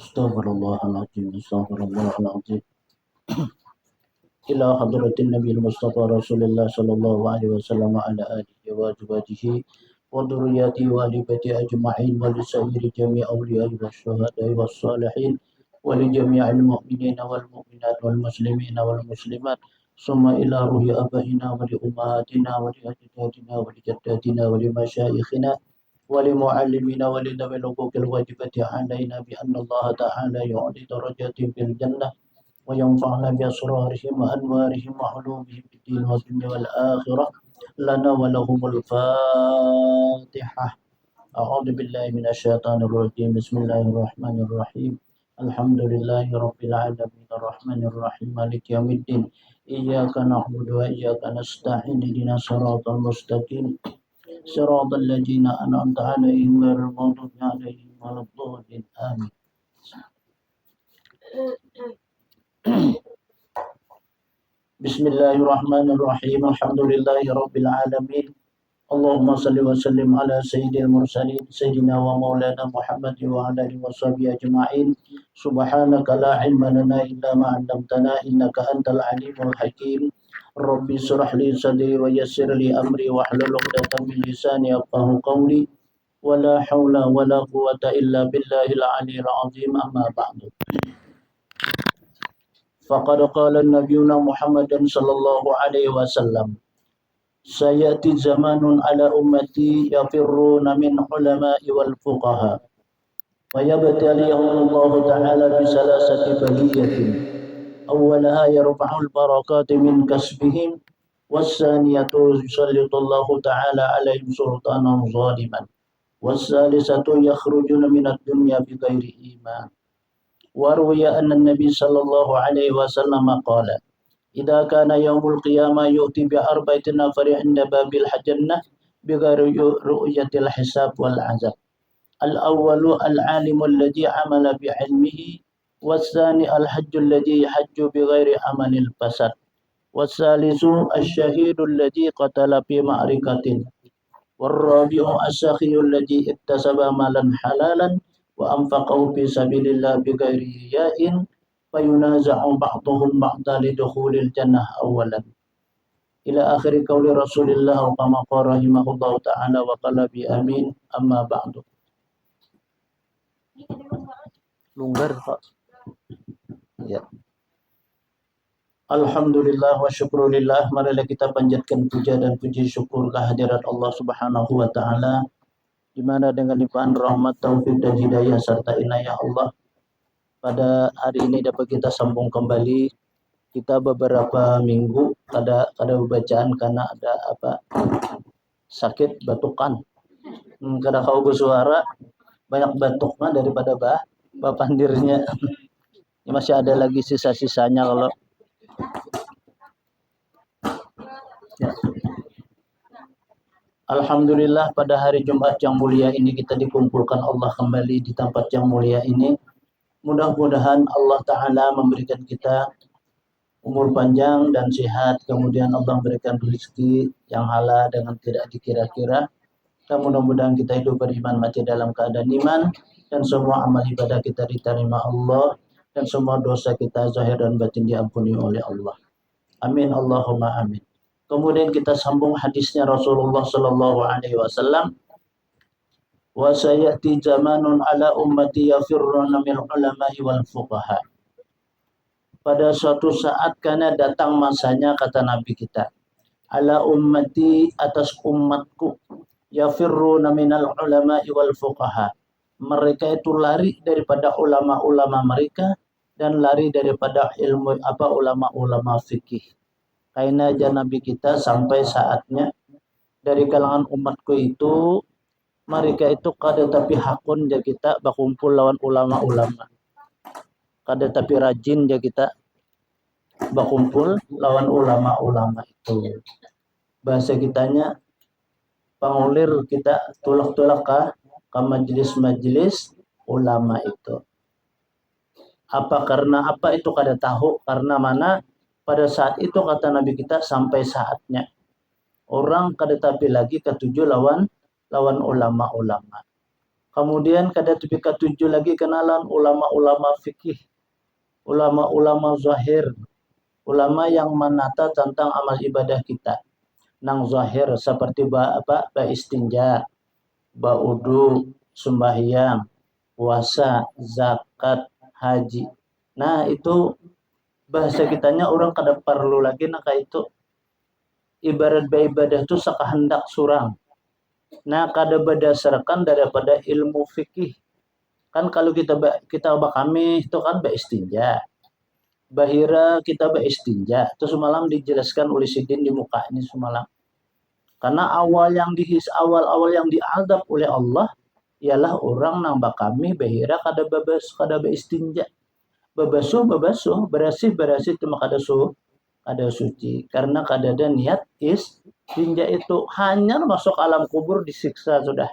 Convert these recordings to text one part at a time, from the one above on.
Astaghfirullahaladzim, astaghfirullahaladzim. Ila hadratin Nabi Mustafa Rasulullah sallallahu alaihi wasallam wa ala alihi wa azwajihi wa dhurriyyatihi wa ali baiti ajma'in wa li sayyidi jami' awliya'i wasyuhada'i wassalihin wa li jami'il mu'minina wal mu'minat wal muslimina wal muslimat summa ila ruhi abaina wa li ummahatina wa li ajdadina wa li jaddatina wa li masyayikhina wa li muallimina wa li dawil hukukil wajibati alaina bi anna Allah ta'ala yu'li darajatin fil jannah وينفعنا بأسرارهم وأنوارهم وعلومهم في الدين والدنيا والآخرة لنا ولهم الفاتحة. أعوذ بالله من الشيطان الرجيم. بسم الله الرحمن الرحيم. الحمد لله رب العالمين الرحمن الرحيم مالك يوم الدين إياك نعبد وإياك نستعين اهدنا الصراط المستقيم صراط الذين أنعمت عليهم غير المغضوب عليهم ولا الضالين آمين. Bismillahirrahmanirrahim. Alhamdulillahi rabbil alamin. Allahumma salli wa sallim ala sayyidil mursalin sayyidina wa maulana Muhammad wa ala alihi wa sahbihi ajma'in. Subhanaka la ilma lana illa ma 'allamtana innaka antal alimul hakim. Rabbi shrah li sadri wa yassir li amri wa hlul 'uqdatam min lisani yafqahu qawli. Wa la haula wa la quwwata illa billahil 'aliyyil 'azim. Amma ba'du. Faqad qala nabiyuna Muhammadan sallallahu alaihi wasallam sayati zamanun ala ummati yafirruna min ulama'i wal fuqaha wa yabtaliyahumullahu ta'ala bi salasati baliyatin awwalaha yarfa'ul barakati min kasbihim wassaniyatu yusallitullahu ta'ala alaihim sultanan zaliman wassalisatu yakhrujuna minad dunya bighairi iman. وروي أن النبي صلى الله عليه وسلم قال إذا كان يوم القيامة يؤتي بأربعة نفر عند باب الجنة بغير رؤية الحساب والعذاب. الأول العالم الذي عمل بعلمه والثاني الحج الذي يحج بغير عمل الفساد والثالث الشهيد الذي قتل في معركة والرابع السخي الذي اكتسب مالا حلالا وأنفقه في سبيل الله بغير رياء فينازع بعضهم بعضا لدخول الجنة أولا إلى آخر قول رسول الله وكما قال رحمه الله تعالى وقال بأمين. أما بعد. Longgar Pak. Ya. Alhamdulillah wa syukurillah. Marilah kita panjatkan puja dan puji syukur kehadirat Allah Subhanahu wa taala, di mana dengan limpahan rahmat, taufik dan hidayah serta inayah Allah pada hari ini dapat kita sambung kembali. Kita beberapa minggu kada bacaan karena ada sakit batukan. Kada kau bersuara banyak batuk mah daripada pandirnya. Ini masih ada lagi sisa-sisanya kalau ya. Alhamdulillah pada hari Jumat yang mulia ini kita dikumpulkan Allah kembali di tempat yang mulia ini. Mudah-mudahan Allah Ta'ala memberikan kita umur panjang dan sehat. Kemudian Allah memberikan rezeki yang halal dengan tidak dikira-kira. Dan mudah-mudahan kita hidup beriman, mati dalam keadaan iman. Dan semua amal ibadah kita diterima Allah. Dan semua dosa kita zahir dan batin diampuni oleh Allah. Amin Allahumma amin. Kemudian kita sambung hadisnya Rasulullah sallallahu alaihi wasallam. Wa sayati zamanun ala ummati yafirruna min ulama'i wal fuqaha. Pada suatu saat karena datang masanya, kata Nabi kita, ala ummati, atas umatku, yafirruna minal ulama'i wal fuqaha. Mereka itu lari daripada ulama-ulama mereka dan lari daripada ilmu ulama-ulama fikih. Karena aja Nabi kita sampai saatnya dari kalangan umatku itu mereka itu kada tapi hakun ja kita berkumpul lawan ulama-ulama. Kada tapi rajin ja kita berkumpul lawan ulama-ulama itu. Bahasa kitanya pangulir kita tulak-tulak ke majelis-majelis ulama itu. Apa karena apa itu kada tahu, karena mana pada saat itu kata Nabi kita sampai saatnya orang kada tapi lagi ketujuh lawan ulama-ulama. Kemudian kada tu tujuh lagi kenalan ulama-ulama fikih, ulama-ulama zahir, ulama yang menata tentang amal ibadah kita. Nang zahir seperti ba istinja, ba udu, sembahyang, puasa, zakat, haji. Nah, itu bahasa kitanya orang kada perlu lagi nak itu ibarat ibadah itu sakahendak surang. Nah, kada berdasarkan daripada ilmu fikih. Kan kalau kita bakami itu kan istinja. Bahira kita istinja. Itu semalam dijelaskan oleh Sidin di muka ini semalam. Karena awal-awal yang diadab oleh Allah ialah orang nang bakami bahira kada istinja. Babasuh, berasih cuma kada suci. Karena kada ada niat istinja itu hanya masuk alam kubur disiksa sudah.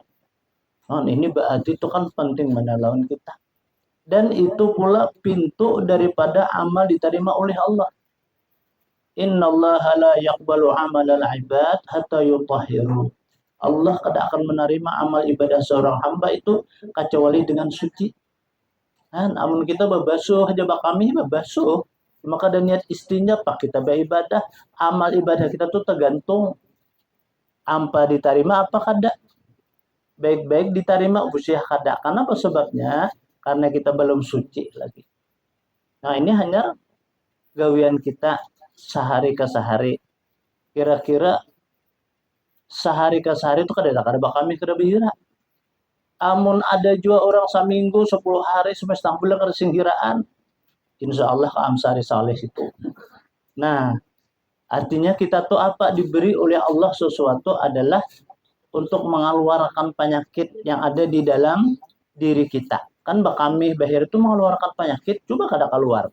Nah, ini berarti itu kan penting menalawan kita. Dan itu pula pintu daripada amal diterima oleh Allah. Innallaha la yaqbalu amalal ibad hatta yutahhiru. Allah tidak akan menerima amal ibadah seorang hamba itu kecuali dengan suci. Nah, namun kita berbasuh aja kami berbasuh. Maka ada niat istinja pak kita beribadah. Amal ibadah kita tuh tergantung apa diterima apa kada. Baik-baik diterima usia kada. Karena apa sebabnya? Karena kita belum suci lagi. Nah, ini hanya gawian kita sehari ke sehari. Kira-kira sehari ke sehari itu kada kami kada bihira. Amun ada juga orang seminggu 10 hari semester bulan kada singgiraan. Insya Allah ke amsari saleh itu. Nah, artinya kita tuh apa diberi oleh Allah sesuatu adalah untuk mengeluarkan penyakit yang ada di dalam diri kita. Kan kami bahir itu mengeluarkan penyakit, coba kada keluar.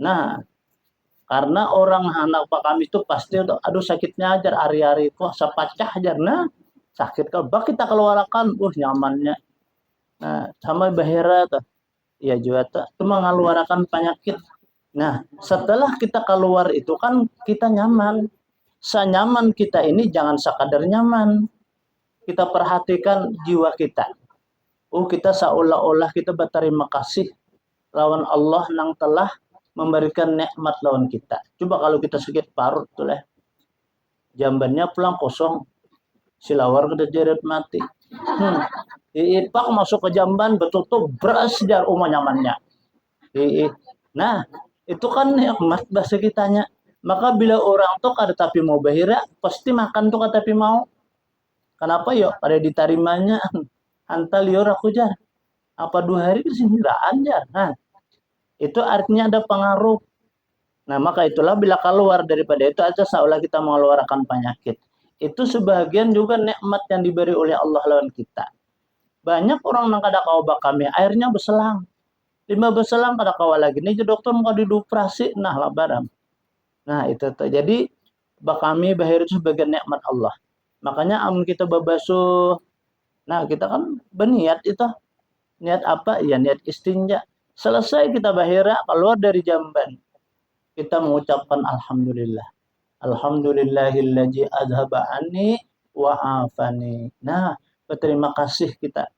Nah, karena orang anak kami itu pasti aduh sakitnya ajar hari-hari kok sepacah ajar. Nah, sakit kalau kita keluarkan, nyamannya. Nah, sama bahira tuh. Ya juga tuh, itu mengeluarkan penyakit. Nah, setelah kita keluar itu kan kita nyaman. Senyaman kita ini jangan sekadar nyaman. Kita perhatikan jiwa kita. Kita seolah-olah kita berterima kasih lawan Allah yang telah memberikan nikmat lawan kita. Coba kalau kita sakit parut tuh lah. Jambannya pulang kosong. Silawar kita jeret mati. Ipak masuk ke jamban betul-betul beras jar nyamannya. Nah, itu kan nikmat bahasa kitanya. Maka bila orang tuh kada tapi mau bahira, pasti makan tuh kada tapi mau. Kenapa yuk? Pada ditarimanya antal liur aku jar. Apa 2 hari kesindiraan jar. Nah, itu artinya ada pengaruh. Nah, maka itulah bila keluar daripada itu aja seolah kita mengeluarkan penyakit. Itu sebagian juga nikmat yang diberi oleh Allah lawan kita. Banyak orang yang kada kau kami airnya berselang. 5 berselang kada kau lagi. Ini dokter mau dioperasi nah lah barang. Nah, itu tuh. Jadi kami bahir itu sebagai nikmat Allah. Makanya amun kita berbasuh. Nah, kita kan berniat itu. Niat apa? Ya niat istinja. Selesai kita bahira keluar dari jamban. Kita mengucapkan alhamdulillah. Alhamdulillahillazi azhaba anni wa afani. Nah, berterima kasih kita.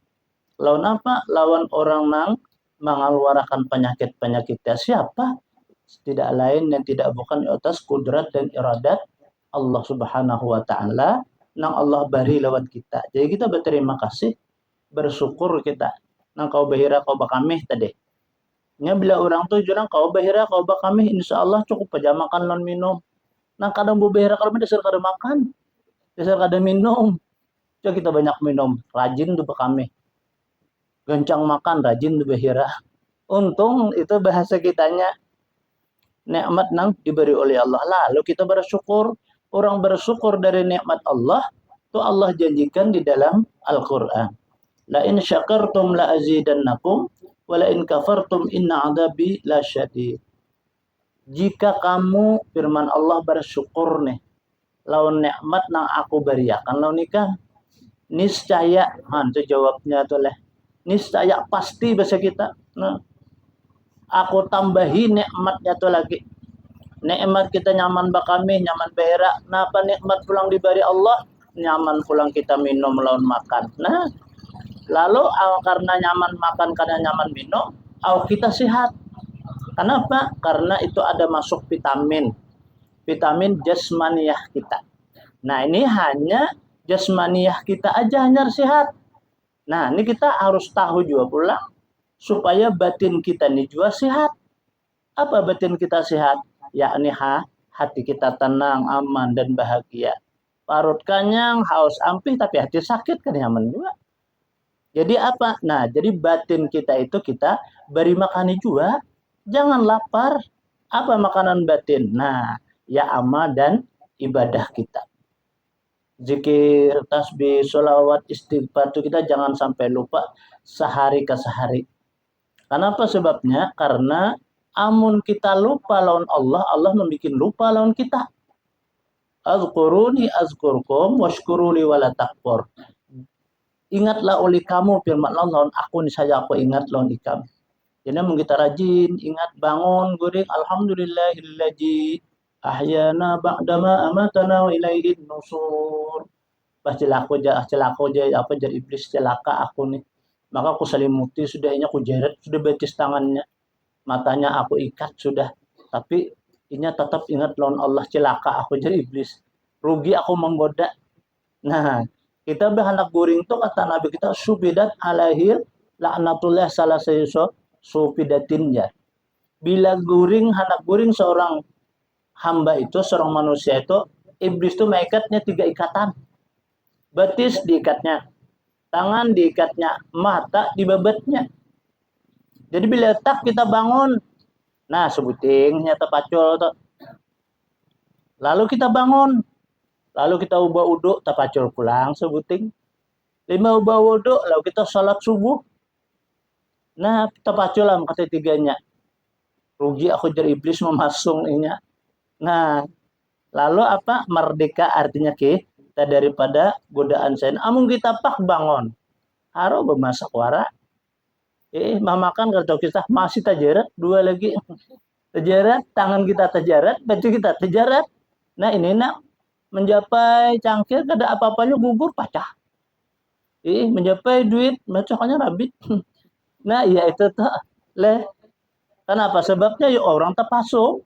Lawan apa? Lawan orang nang mengeluarkan penyakit-penyakitnya. Siapa? Tidak lain dan tidak bukan atas kudrat dan iradat Allah Subhanahu wa taala nang Allah beri lawan kita. Jadi kita berterima kasih, bersyukur kita. Nang kau bahira kau bakamih tadi. Nya bila orang tuh jurang kau bahira kau bakamih insyaallah cukup aja makan lawan minum. Nah kadang bahira kalau dasar kada makan, dasar kada minum. Coba kita banyak minum, rajin tuh bakamih. Gencang makan, rajin tuh bahira. Untung itu bahasa kitanya nikmat nang diberi oleh Allah. Lalu kita bersyukur. Orang bersyukur dari nikmat Allah, itu Allah janjikan di dalam Al-Quran. La in syakartum la azidannakum, wa la in kafartum inna adabi la syadid. Jika kamu, firman Allah bersyukur nih, lawan nikmat nang aku beriakan lawan nikah, niscaya, itu jawabnya tuh leh, niscaya pasti bahasa kita. Nah, aku tambahi nikmatnya tuh lagi. Nikmat kita nyaman bakami, nyaman behera. Napa nikmat pulang diberi Allah? Nyaman pulang kita minum lawan makan. Nah, Lalu karena nyaman makan, karena nyaman minum, kita sehat. Kenapa? Karena itu ada masuk vitamin jasmaniyah kita. Nah, ini hanya jasmaniyah kita aja hanya sehat. Nah, ini kita harus tahu juga pula supaya batin kita ini juga sehat. Apa batin kita sehat? Yakni hati kita tenang, aman, dan bahagia. Parut kanyang, haus ampih, tapi hati sakit kan nyaman juga. Jadi apa? Nah, jadi batin kita itu kita beri makani juga. Jangan lapar. Apa makanan batin? Nah, ya amal dan ibadah kita. Zikir, tasbih, sholawat, istighfar itu kita jangan sampai lupa sehari ke sehari. Kenapa sebabnya? Karena amun kita lupa lawan Allah, Allah membuat lupa lawan kita. Azkuruni azkurkum washkuruli wala takfur. Ingatlah oleh kamu firman Allah lawan aku nih saya aku ingat lawan ikam. Jadi mun kita rajin ingat bangun guring alhamdulillahilladzi ahyana ba'dama amatana wa ilaihin nusur. Pas celaka aja apa jadi iblis celaka aku nih. Maka aku selimuti sudahnya aku jeret sudah betis tangannya. Matanya aku ikat sudah. Tapi ini tetap ingat lawan Allah celaka aku jadi iblis. Rugi aku menggoda. Nah, kita berhendak guring tuh kata Nabi kita subidat alahil laknatullah salah sayuso subidatinnya. Bila hendak guring seorang hamba itu, seorang manusia itu, iblis itu mengikatnya 3 ikatan. Betis diikatnya, tangan diikatnya, mata dibebetnya. Jadi bila tak kita bangun, nah sebuting nyata pacul tuh. Lalu kita bangun, lalu kita ubah uduk, tapacul pulang sebuting. 5 ubah uduk, lalu kita sholat subuh. Nah, tapacul lah kata 3-nya. Rugi aku jadi iblis memasung inya. Nah, lalu apa? Merdeka artinya kita daripada godaan sen. Amun kita pak bangun. Haro bemasak wara. Mamakan kalau kita masih tajarat 2 lagi. Tajarat, tangan kita tajarat, baju kita tajarat. Nah, ini nak mencapai cangkir kada apa-apanya gugur pecah. Mencapai duit macamnya rabit. Nah, iya itu tuh. Kenapa? Sebabnya ya orang terpasung.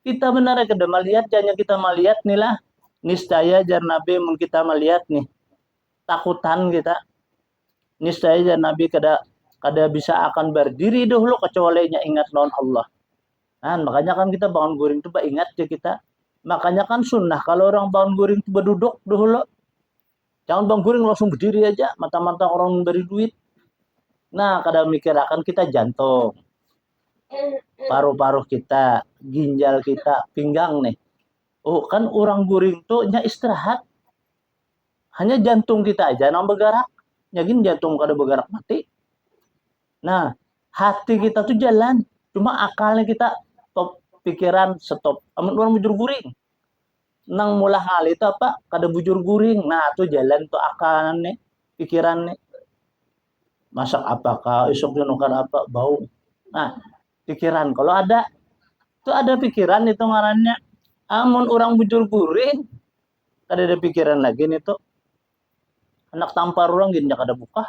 Kita benar kada melihat, hanya kita melihat nih lah. Niscaya jar Nabi kita melihat nih. Takutan kita. Niscaya jar Nabi kada bisa akan berdiri dahulu kecuali ingat lawan Allah. Nah, makanya kan kita bangun guring itu ingat ya kita. Makanya kan sunnah kalau orang bangun guring itu berduduk dahulu. Jangan bangun guring langsung berdiri aja, mata-mata orang beri duit. Nah, kadang mikir akan kita jantung, paru-paru kita, ginjal kita, pinggang nih. Oh, kan orang guring tuh nya istirahat. Hanya jantung kita aja yang bergerak. Nyagin jantung kada bergerak mati. Nah, hati kita tuh jalan. Cuma akalnya kita stop, pikiran stop. Amun orang bujur guring. Nang mula hal itu apa? Kada bujur guring. Nah, tuh jalan tuh akalnya nih, pikiran nih. Masak apakah, esok nukar apa, bau. Nah, pikiran. Kalau ada, tuh ada pikiran itu ngarannya. Amun orang bujur guring, kada ada pikiran lagi nih tuh. Anak tampar orang gini kada buka.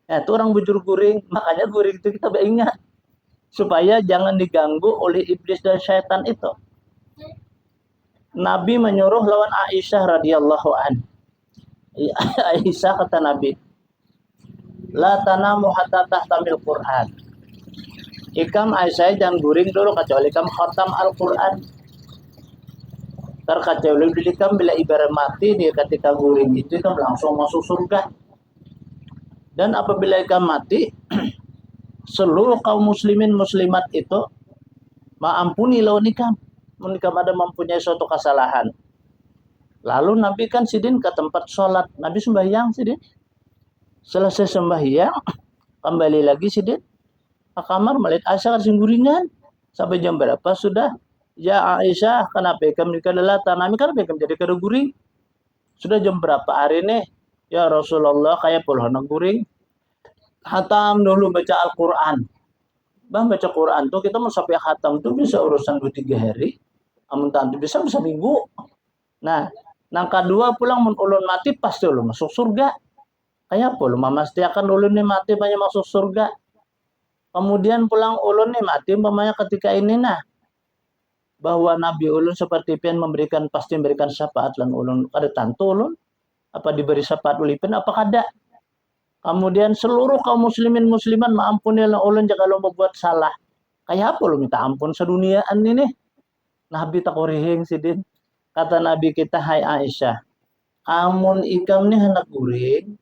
Nah, itu orang bujur guring. Makanya guring itu kita ingat. Supaya jangan diganggu oleh iblis dan syaitan itu. Nabi menyuruh lawan Aisyah radhiyallahu an. Aisyah kata Nabi, la tanamu hatta tahtamil Quran. Ikam Aisyah jangan guring dulu kecuali ikam khatam Al-Quran. Terkecuali ikam bila ibarat mati dia ketika guring itu ikam langsung masuk surga. Dan apabila ikam mati, seluruh kaum muslimin muslimat itu maampuni lawan ikam. Ikam ada mempunyai suatu kesalahan. Lalu Nabi kan sidin ke tempat sholat. Nabi sembahyang sidin. Selesai sembahyang, kembali lagi sidin ke kamar melihat Aisyah kasih guringan. Sampai jam berapa sudah? Ya Aisyah, kenapa ikam adalah tanami kenapa ikam jadi kada guring? Sudah jam berapa hari nih? Ya Rasulullah kayak puluhan guring. Hatam dulu baca Al-Quran. Baca Quran tuh kita mau sampai khatam tuh bisa urusan 2-3 hari. Amun tantu bisa minggu. Nah, nang kedua pulang mun ulun mati pasti ulun masuk surga. Kayak apa lu memastikan ulun nih mati banyak masuk surga. Kemudian pulang ulun nih mati umpamanya ketika ini nah bahwa Nabi ulun seperti pian memberikan pasti memberikan syafaat lan ulun kada tantu ulun apa diberi syafaat ulipin apa kada. Kemudian seluruh kaum muslimin musliman maampunilah ulun jika lo membuat salah. Kayak apa lo minta ampun seduniaan ini? Nabi tak korihing sidin. Kata Nabi kita, hai Aisyah, amun ikam nih hendak guring,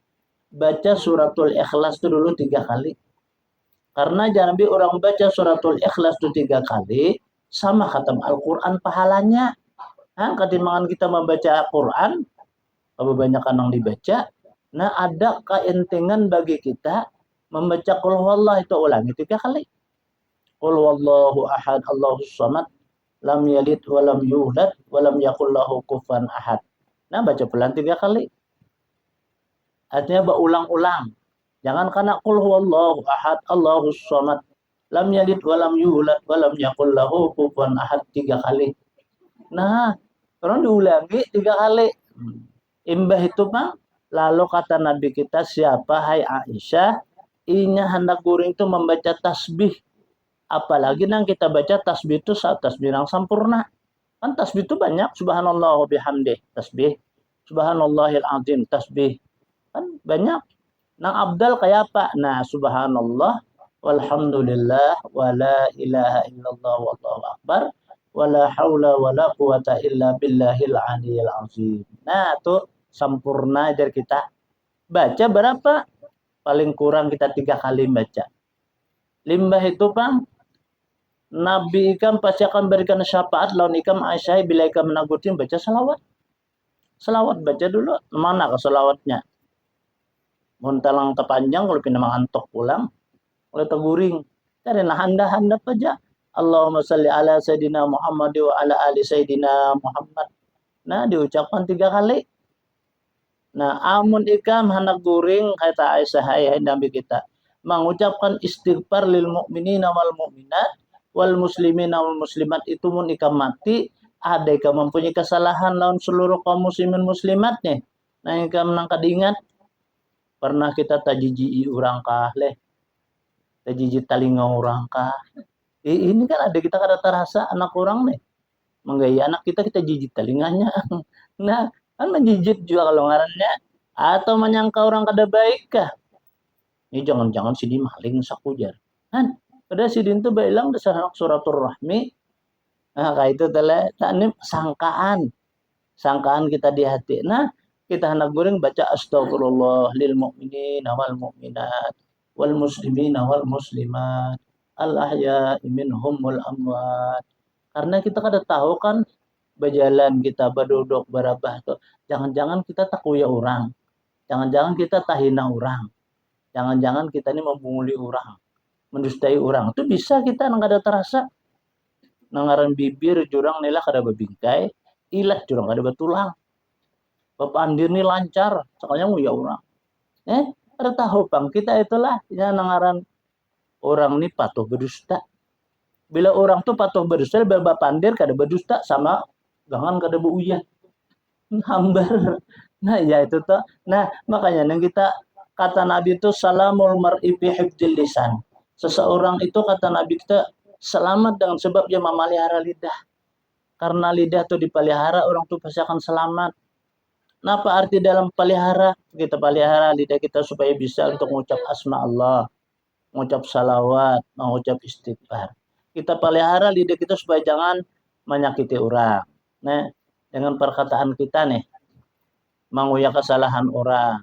baca suratul ikhlas itu dulu 3 kali. Karena Nabi orang baca suratul ikhlas itu 3 kali, sama khatam Al-Quran pahalanya. Nah, ketimbangan kita membaca Al-Quran, kebanyakan yang dibaca, nah ada keentengan bagi kita membaca qul huwallah itu ulangi 3 kali. Qul huwallahu ahad, Allahus samad, lam yalid walam yulad walam yakul lahu kufuwan ahad. Nah, baca pelan 3 kali. Artinya berulang-ulang. Jangan karena qul huwallahu ahad, Allahus samad, lam yalid walam yulad walam yakul lahu kufuwan ahad 3 kali. Nah, orang diulangi 3 kali. Imbah itu Bang, lalu kata Nabi kita, siapa hai Aisyah, inya hendak guring itu membaca tasbih. Apalagi nang kita baca tasbih itu saat tasbih yang sempurna. Kan tasbih itu banyak, subhanallah wa bihamdih, tasbih. Subhanallahil azim, tasbih. Kan banyak. Nang abdal kayak apa? Nah, subhanallah, walhamdulillah, wala ilaha illallah, wallahu akbar, wala haula wala quwata illa billahil aliyil azim. Nah, itu sempurna dari kita. Baca berapa? Paling kurang kita 3 kali baca. Limbah itu, Bang, Nabi ikam pasti akan berikan syafaat lawan ikam Aisyah bila ikam menagutin baca salawat. Salawat baca dulu. Mana ke salawatnya? Muntalang terpanjang kalau pindah mengantuk pulang. Oleh teguring. Karena handa-handa aja. Allahumma salli ala Sayyidina Muhammad wa ala ali Sayyidina Muhammad. Nah, diucapkan 3 kali. Nah, amun ikam hendak guring kata Aisyah ayah Nabi kita mengucapkan istighfar lil mu'minina wal mu'minat wal muslimina wal muslimat itu mun ikam mati ada ikam mempunyai kesalahan lawan seluruh kaum muslimin muslimat nih. Nah, ikam nang kadingat pernah kita tajiji orang kah leh. Tajiji talinga orang kah. Ini kan ada kita kada terasa anak orang nih. Menggaya anak kita jijit telinganya. Nah, kan menjijit juga kalau ngarannya. Atau menyangka orang kada baik kah? Ini jangan-jangan sini maling sakujar. Kan, pada sidin itu bilang dasar suratul rahmi. Nah, kayak itu telah. Nah, ini sangkaan. Sangkaan kita di hati. Nah, kita hendak guring baca astagfirullah lil mu'minin wal mu'minat wal muslimin wal muslimat al ahya'i minhum wal amwat. Karena kita kada tahu kan berjalan kita berduduk berabah tuh. Jangan-jangan kita takuya orang. Jangan-jangan kita tahina orang. Jangan-jangan kita ini membunguli orang. Mendustai orang. Itu bisa kita nang kada terasa. Nangaran bibir jurang nila kada bebingkai. Ilat jurang kada betulang. Bapak Andir ini lancar. Soalnya nguya orang. Kada tahu bang. Kita itulah. Ya nangaran orang ini patuh berdusta. Bila orang tuh patuh berdusta, bila pandir kada berdusta sama gangan kada beuyah. Hambar. Nah, ya itu tuh. Nah, makanya yang kita kata Nabi itu salamul mar'i fi hifdzil lisan. Seseorang itu kata Nabi kita selamat dengan sebab dia memelihara lidah. Karena lidah itu dipelihara, orang tuh pasti akan selamat. Nah, apa arti dalam pelihara? Kita pelihara lidah kita supaya bisa untuk mengucap asma Allah, mengucap salawat, mengucap istighfar. Kita pelihara lidah kita supaya jangan menyakiti orang. Nah, dengan perkataan kita nih, menguyak kesalahan orang,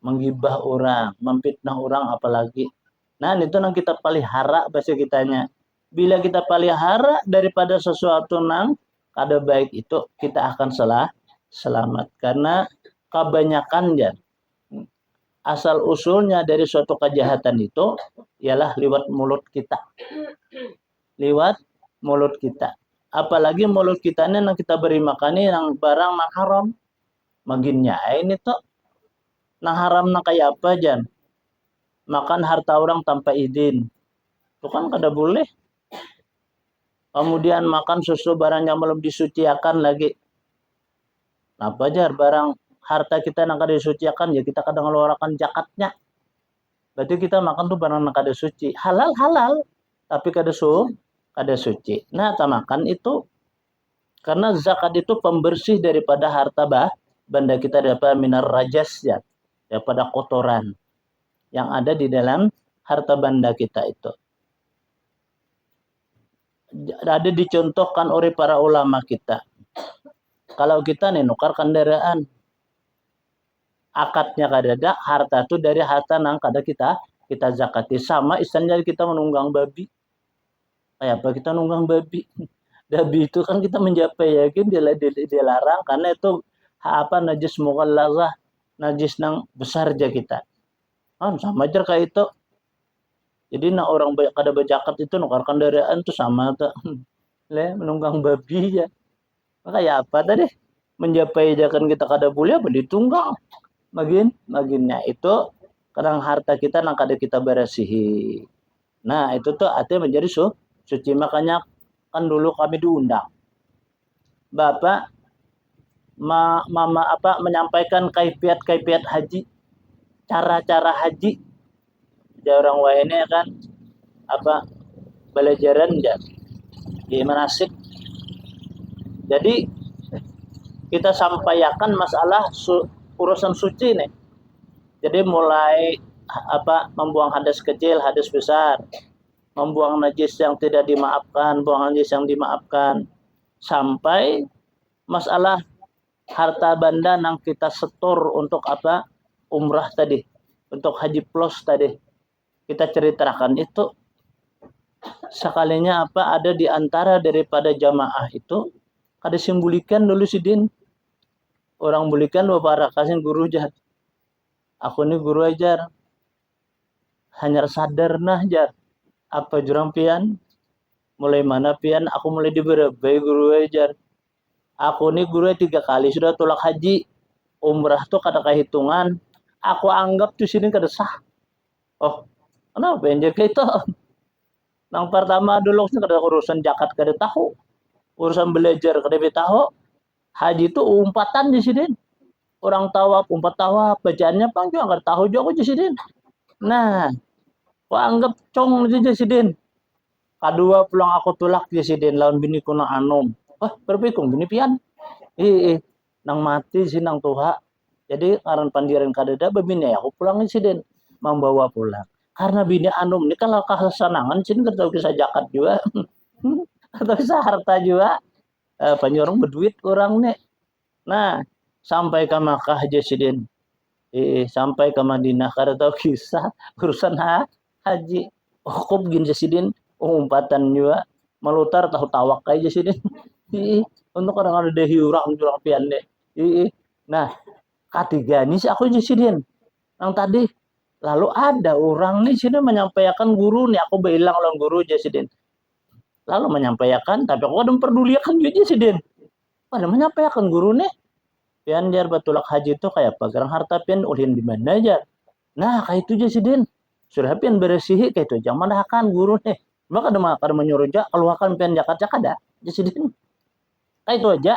menggibah orang, memfitnah orang apalagi. Nah, itu yang kita pelihara bahasa kitanya. Bila kita pelihara daripada sesuatu nang kada baik itu, kita akan selamat. Karena kebanyakan ya, asal usulnya dari suatu kejahatan itu ialah lewat mulut kita. Lewat mulut kita. Apalagi mulut kita ini yang kita beri makan ini yang barang mak haram. Maginnya ini tuh nang haram nang kayak apa jan? Makan harta orang tanpa izin. Itu kan kada boleh. Kemudian makan susu barang yang belum disuciakan lagi. Apa jar barang harta kita yang kada disucikan ya kita kadang ngeluarkan zakatnya. Berarti kita makan tuh barang kada suci. Halal tapi kada suci. Nah, kita makan itu karena zakat itu pembersih daripada harta benda kita daripada minar rajas ya, daripada kotoran yang ada di dalam harta benda kita itu. Ada dicontohkan oleh para ulama kita. Kalau kita nih nukar kendaraan, akadnya kada ada, harta itu dari harta nang kada kita zakati. Sama istilahnya kita menunggang babi. Kayak apa kita nunggang babi? Babi itu kan kita menjapai yakin dilarang karena itu najis mughallazah, najis nang besar aja kita. Sama aja kayak itu. Jadi orang kada berzakat itu nukar kendaraan tuh sama tuh. Menunggang babi ya. Kayak apa tadi? Menjapai aja kan kita kada boleh apa ditunggang. Maginnya itu kadang harta kita nang kada kita berasihi. Nah, itu tuh artinya menjadi suci. Makanya kan dulu kami diundang. Bapak menyampaikan kaifiat haji, cara-cara haji. Ada orang ini kan belajaran di manasik. Jadi kita sampaikan masalah urusan suci nih. Jadi mulai membuang hadas kecil, hadas besar, membuang najis yang tidak dimaafkan, buang najis yang dimaafkan, sampai masalah harta benda yang kita setor untuk umrah tadi, untuk haji plus tadi, kita ceritakan itu sekalinya ada di antara daripada jamaah itu ada simbulikan dulu sidin orang bulikan bapak rakasin guru jahat. Aku ini guru ajar, hanya sadar nah jar apa jurang pian, mulai mana pian aku mulai diberabai guru ajar. Aku ini guru 3 kali sudah tolak haji, umrah tuh kada kehitungan, aku anggap tuh sini kada sah. Oh, kenapa yang jaga itu? Yang pertama dulu kada urusan zakat kada tahu, urusan belajar kada tahu, haji itu umpatan di sini. Orang tawaf umpat tawaf, bacaannya pang juga kada tahu juga di sini. Nah, aku anggap cong di sini. Kedua pulang aku tulak di sini lawan bini kuna anom. Berpikung bini pian. Nang mati sih nang tuha. Jadi karan pandiran kadada bebini aku pulang di sini membawa pulang. Karena bini anom ini kan kesenangan sini kada tahu kisah zakat juga. Atau kisah harta juga. Panyorong berduit orang nih. Nah, sampai ke Makkah aja sidin. Sampai ke Madinah kada tahu kisah urusan haji. Kok begini sidin umpatan juga melutar tahu tawak aja sidin. Untuk orang ada hiurang jurang pian deh. Nah, ketiga ini sih aku aja sidin. Yang tadi lalu ada orang nih sini menyampaikan guru nih aku bilang lawan guru aja sidin. Lalu menyampaikan tapi aku ada memperdulikan juga sidin. Pada menyampaikan guru nih pian jar batulak haji itu kayak apa? Gerang harta pian ulin di mana aja. Nah, kayak itu aja sidin. Sudah pian beresihi kayak itu. Jangan akan guru nih. Maka ada menyuruh aja keluarkan pian zakat ada. Aja sidin. Kayak itu aja.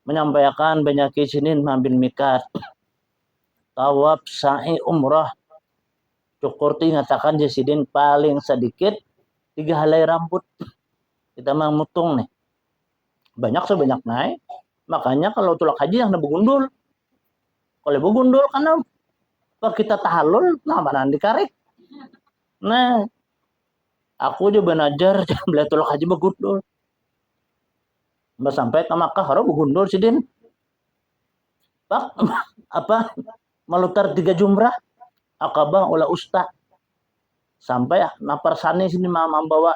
Menyampaikan banyak sinin mambil mikat. Tawaf, sa'i, umrah. Cukurti ngatakan aja sidin paling sedikit 3 helai rambut. Kita mau mutung nih. Banyak sebanyak naik. Makanya kalau tulak haji yang begundul. Kalau begundul karena kita tahalul, nah mana dikarik. Nah, aku juga belajar bela tulak haji begundul. Sampai ke Makkah harus begundul sidin. Pak, melutar 3 jumrah. Akabah oleh ustaz. Sampai napar sani sini membawa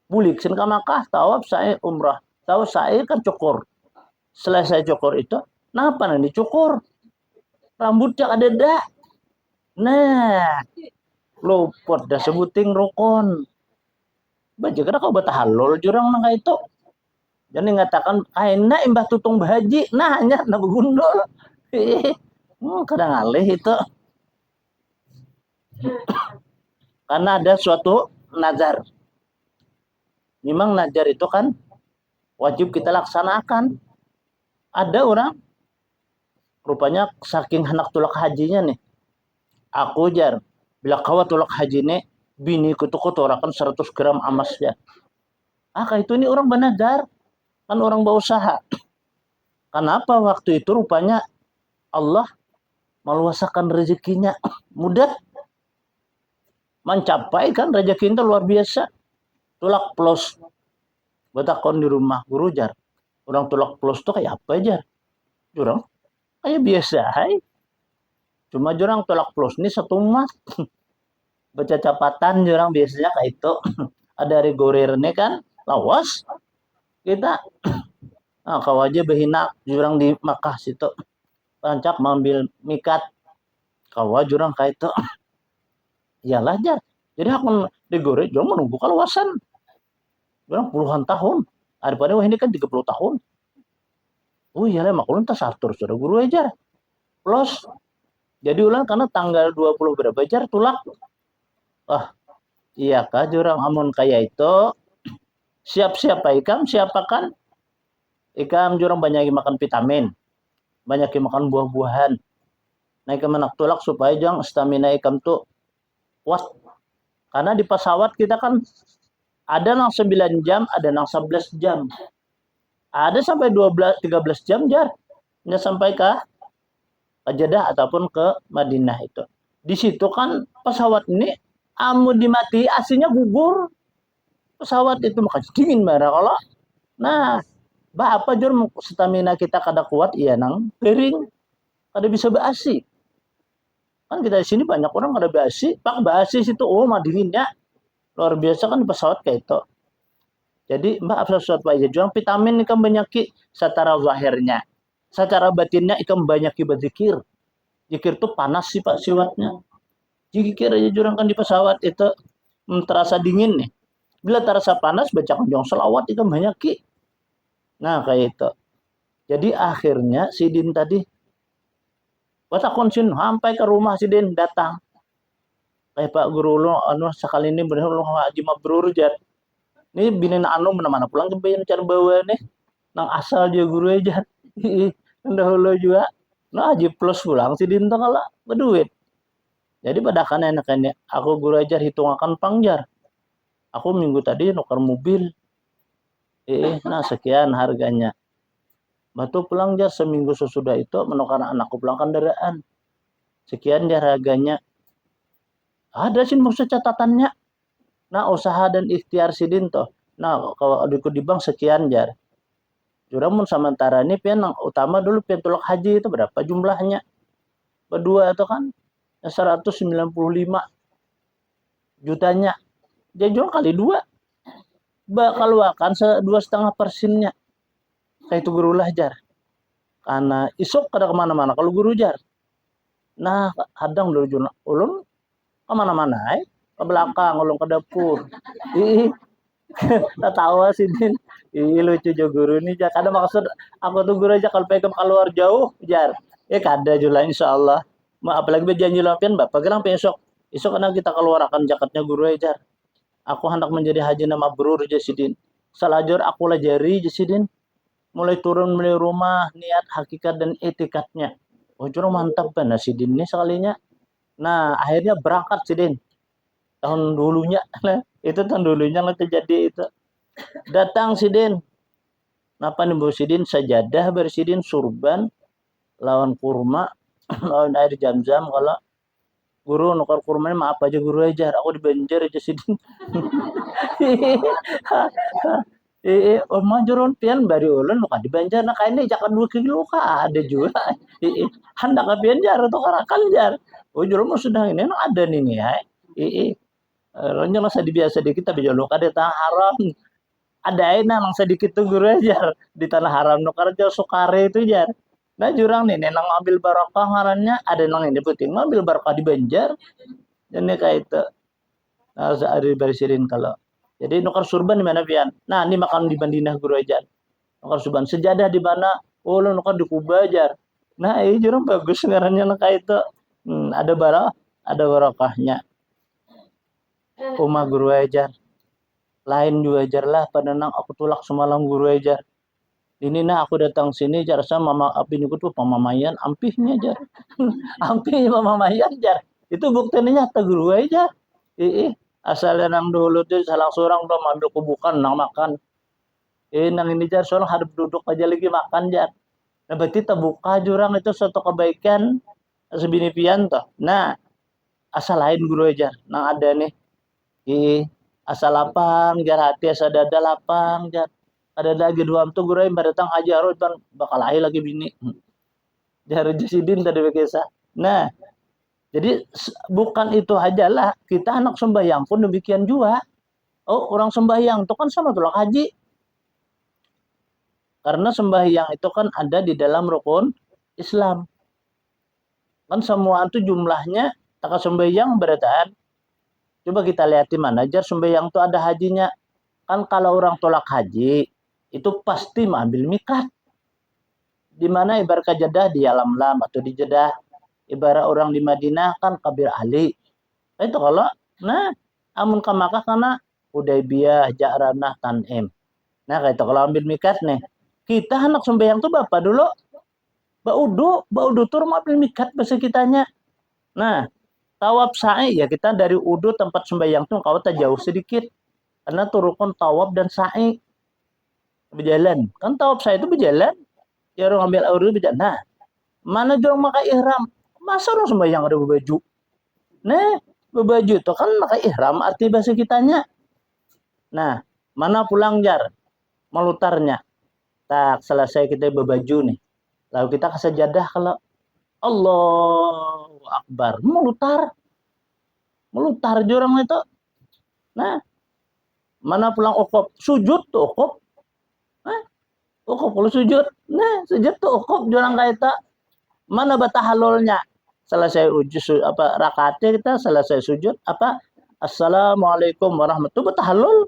bulik sin ke Makkah, tawaf saya umrah. Tawaf saya kan cukur. Selesai cukur itu, kenapa nih cukur? Rambutnya ada dah. Nah, luput dah sebuting rukun. Baca kena kau batahalul jurang nang itu. Jadi ngatakan aina imbah tutung bahaji, nah hanya na begundul. Kadang alih itu. Karena ada suatu nazar. Memang nazar itu kan wajib kita laksanakan. Ada orang Rupanya saking hendak tulak hajinya nih. Aku jar, bila kawa tulak haji nih, bini kutu torakan 100 gram emas ya. Kayak itu ini orang banadar, kan orang berusaha. Kenapa waktu itu rupanya Allah meluasakan rezekinya mudah mencapai kan rezeki itu luar biasa. Tulak plus betakon di rumah guru jar. Orang tulak plus tuh kayak apa jar? Orang kayak biasa, hai. Cuma jurang tulak plus ini satu emas. Baca capatan jurang biasanya kayak itu. Ada rigorirnya kan, lawas. Kita, kalau aja behina jurang di Makkah situ. Pancak mengambil mikat. Kawa jurang kayak itu. Iyalah jar. Jadi aku digorer, jurang menunggu kaluasan. Jurang puluhan tahun. Daripada wah ini kan 30 tahun. Oh iyalah makulun tas atur sudah guru ajar. Plus jadi ulang karena tanggal 20 berapa jar tulak. Iya kah jurang amun kayak itu siap-siap ikam siapakan ikam jurang banyak makan vitamin, banyak makan buah-buahan. Nah ikam menak tulak supaya jang stamina ikam tuh kuat. Karena di pesawat kita kan ada nang 9 jam, ada nang 11 jam. Ada sampai 12 13 jam jar. Nggak sampai ke Jeddah ataupun ke Madinah itu. Di situ kan pesawat ini amun dimati aslinya gugur. Pesawat itu maka dingin marah kalau nah apa jur stamina kita kada kuat iya nang kering kada bisa basi kan kita di sini banyak orang kada basi pak basi situ oh mah dinginnya luar biasa kan di pesawat kayak itu jadi apa sesuatu aja juang vitamin ikan banyak secara zahirnya secara batinnya ikan banyak berzikir zikir tuh panas sih pak siwatnya zikir aja jurang kan di pesawat itu terasa dingin nih bila terasa panas baca kunjung selawat itu banyak nah kayak itu jadi akhirnya si Din tadi pas aku sampai ke rumah si Din datang kayak Pak Guru lo anu sekali ini bener lo haji mabrur jar ini binin anu mana-mana pulang ke bayan cara bawa nih nang asal dia guru aja dahulu juga nah haji plus pulang si Din tuh kalau berduit jadi pada kan enak-enak aku guru ajar hitung akan pangjar aku minggu tadi nuker mobil nah sekian harganya batu pulang jar seminggu sesudah itu menukar anakku pulang kendaraan sekian jar harganya ada sih maksud catatannya nah usaha dan ikhtiar sidin toh nah kalau adikku di bank sekian jar juramun sementara ini pian yang utama dulu pian tulak haji itu berapa jumlahnya berdua itu kan 195 jutanya dia jual kali dua bakal akan 2,5%-nya kayak itu guru jar karena isuk kada kemana-mana kalau guru jar nah hadang dulu jurnal ulun kemana-mana ke belakang ulun ke dapur ih tahu sih Din ih lucu juga guru ini jar kada maksud aku tuh guru aja kalau pengen keluar jauh jar kada juga insyaallah apalagi berjanji lampian bapak gelang besok esok karena kita keluarkan jakatnya guru jar aku hendak menjadi haji nama mabrur Jasidin salajur aku lajari Jasidin mulai turun mulai rumah niat hakikat dan etikatnya oh juru mantap kan si Din ini sekalinya nah akhirnya berangkat si Din tahun dulunya itu tahun dulunya lah terjadi itu datang si Din napa nih Bu Sidin sajadah bersidin surban lawan kurma lawan air jam-jam kalau guru nukar kurma maaf aja guru ajar aku di Banjar aja Sidin majuron pian bari ulun nuka di Banjar nah kaini jakan 2 kilo ada juga hendak ke pian jar atau karakan jar oh juru mah sudah ini ada nih ya Ronyo masa biasa di kita bijolo kada tah haram ada enak nang sedikit tuh guru ajar di tanah haram nu karja sukare itu jar nah jurang nih nang ambil barokah ngarannya ada nang ini penting ngambil barokah di Banjar ini kayak itu nah sehari bersirin kalau jadi nukar surban di mana pian nah ini makan di Bandinah guru ajar nukar surban sejadah di mana oh lu nukar di Kuba ajar nah ini jurang bagus ngarannya kayak itu ada barokahnya rumah guru ajar lain juga ajar lah pada nang aku tulak semalam guru ajar Ini nah aku datang sini jar sama mama abin tuh pamamayan ampihnya jar. Ampihnya pamamayan jar. Itu buktinya teguru aja. Asal nang dulu tuh salah seorang udah ambil kubukan nang makan. Nang ini jar soalnya hadap duduk aja lagi makan jar. Nah berarti terbuka jurang itu suatu kebaikan sebini pian toh. Nah asal lain guru aja. Nang ada nih. Asal lapang jar hati asal dada lapang jar. Ada lagi dua tuh guru yang datang aja harus bakal lahir lagi bini. Jar jasidin tadi bekesa. Nah jadi bukan itu aja lah. Kita anak sembahyang pun demikian juga. Oh orang sembahyang itu kan sama tulak haji. Karena sembahyang itu kan ada di dalam rukun Islam. Kan semua itu jumlahnya tak sembahyang berataan. Coba kita lihat di mana aja sembahyang itu ada hajinya. Kan kalau orang tolak haji itu pasti mengambil mikat. Di mana ibarat Jeddah di Alam Lam atau di Jeddah. Ibarat orang di Madinah kan Kabir Ali. Itu kalau nah amun ke Makkah karena Hudaybiyah, Ja'ranah, Tanim. Nah kayak itu kalau ambil mikat nih. Kita anak sembahyang tuh bapak dulu Baudu tur ambil mikat bahasa kitanya. Nah, tawaf sa'i ya kita dari udu tempat sembahyang tuh kau tak jauh sedikit. Karena turukun tawaf dan sa'i berjalan. Kan tawaf sa'i itu berjalan. Ya orang ambil udu berjalan. Nah, mana jorong makai ihram? Masa orang sembahyang ada berbaju? Nah, berbaju itu kan makai ihram arti bahasa kitanya. Nah, mana pulang jar? Melutarnya. Tak selesai kita berbaju nih. Lalu kita ke sajadah kalau Allahu Akbar melutar jurang itu. Nah, mana pulang ukop sujud tuh ukop. Nah, ukop kalau sujud. Nah, sujud tuh ukop jurang kayak itu. Mana bata halolnya? Selesai ujud apa rakaatnya kita selesai sujud apa Assalamualaikum warahmatullahi wabarakatuh. Bata halol.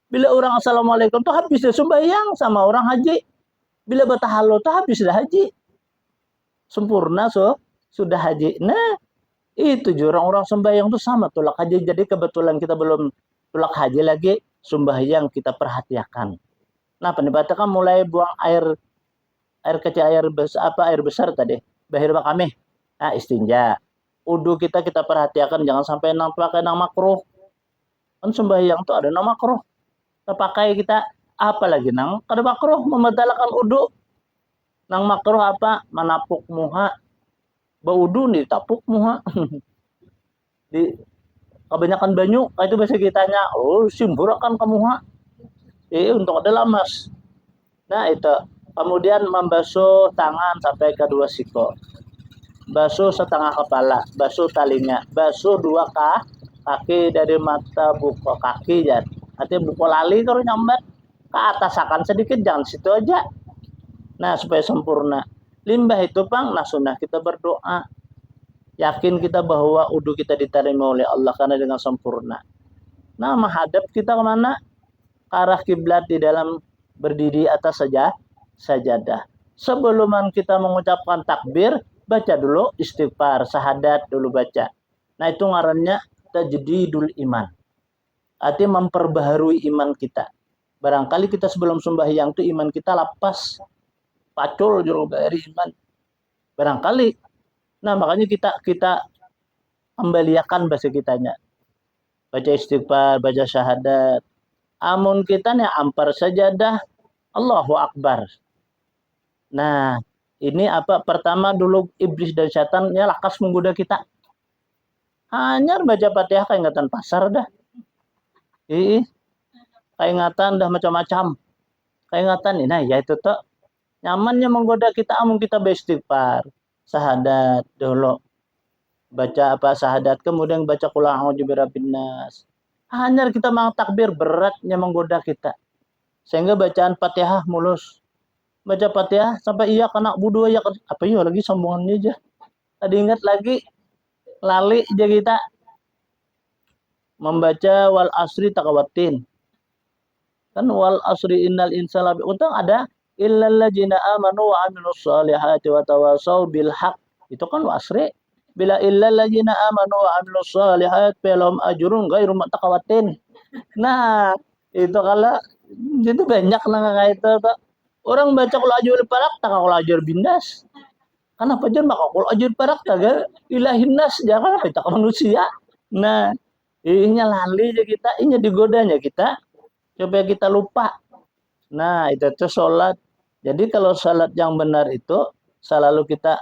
Bila orang Assalamualaikum tuh habis dah sembahyang sama orang haji. Bila bata halol tuh habis dah haji. Sempurna sudah haji. Nah, itu jurang orang sembahyang tuh sama tulak haji. Jadi kebetulan kita belum tulak haji lagi, sembahyang kita perhatikan. Nah, pendapat kan mulai buang air kecil, air besar tadi. Bahir kami. Nah, istinja. Udu kita perhatikan jangan sampai pakai nang makruh. Kan sembahyang tuh ada nama makruh. Kita pakai kita apa lagi nang kada makruh membatalkan udu. Nang makruh apa? Manapuk muha. Baudu nih tapuk muha. Di kebanyakan banyu itu bahasa kitanya simburakan kamu ha untuk ada lamas. Nah itu kemudian membasuh tangan sampai kedua siku, basuh setengah kepala, basuh talinya, basuh dua kaki dari mata buku kaki ya, artinya buku lali kalau nyambat ke atas akan sedikit jangan situ aja. Nah supaya sempurna limbah itu pang nah sunnah kita berdoa. Yakin kita bahwa udu kita diterima oleh Allah karena dengan sempurna. Nah, menghadap kita kemana? Ke arah kiblat di dalam berdiri atas sajadah. Sebelum kita mengucapkan takbir, baca dulu istighfar, syahadat dulu baca. Nah, itu ngarannya tajdidul iman. Artinya memperbaharui iman kita. Barangkali kita sebelum sembahyang itu iman kita lapas, pacul juru dari iman. Barangkali. Nah, makanya kita kembaliakan bahasa kitanya. Baca istighfar, baca syahadat. Amun kita nih ampar sajadah, Allahu Akbar. Nah, ini apa? Pertama dulu iblis dan setannya lakas menggoda kita. Hanya baca Fatihah keingatan pasar dah. Keingatan dah macam-macam. Keingatan ini, nah ya itu tuh nyamannya menggoda kita amun kita beristighfar. Syahadat dulu baca apa syahadat kemudian baca qul a'udzu birabbin nas. Hanya kita mau takbir beratnya menggoda kita. Sehingga bacaan Fatihah mulus. Baca Fatihah sampai iya kena budu ya apa iya lagi sambungannya aja. Tadi ingat lagi lali aja kita membaca wal asri takawatin. Kan wal asri innal insana untung ada illal ladzina amanu wa amilus solihati wa tawasau bil haq. Itu kan wasri. Bila illal ladzina amanu wa amilus solihati falahum ajrun ghairu mutaqawatin. Nah, itu kalau itu banyak lah kayak itu tuh. Orang baca kul ajur parak tak kul ajur bindas. Kenapa jan maka kul ajur parak taga ilahin nas jangan apa tak manusia. Nah, ihnya lali aja kita, ihnya digodanya kita supaya kita lupa. Nah, itu tuh sholat. Jadi kalau sholat yang benar itu selalu kita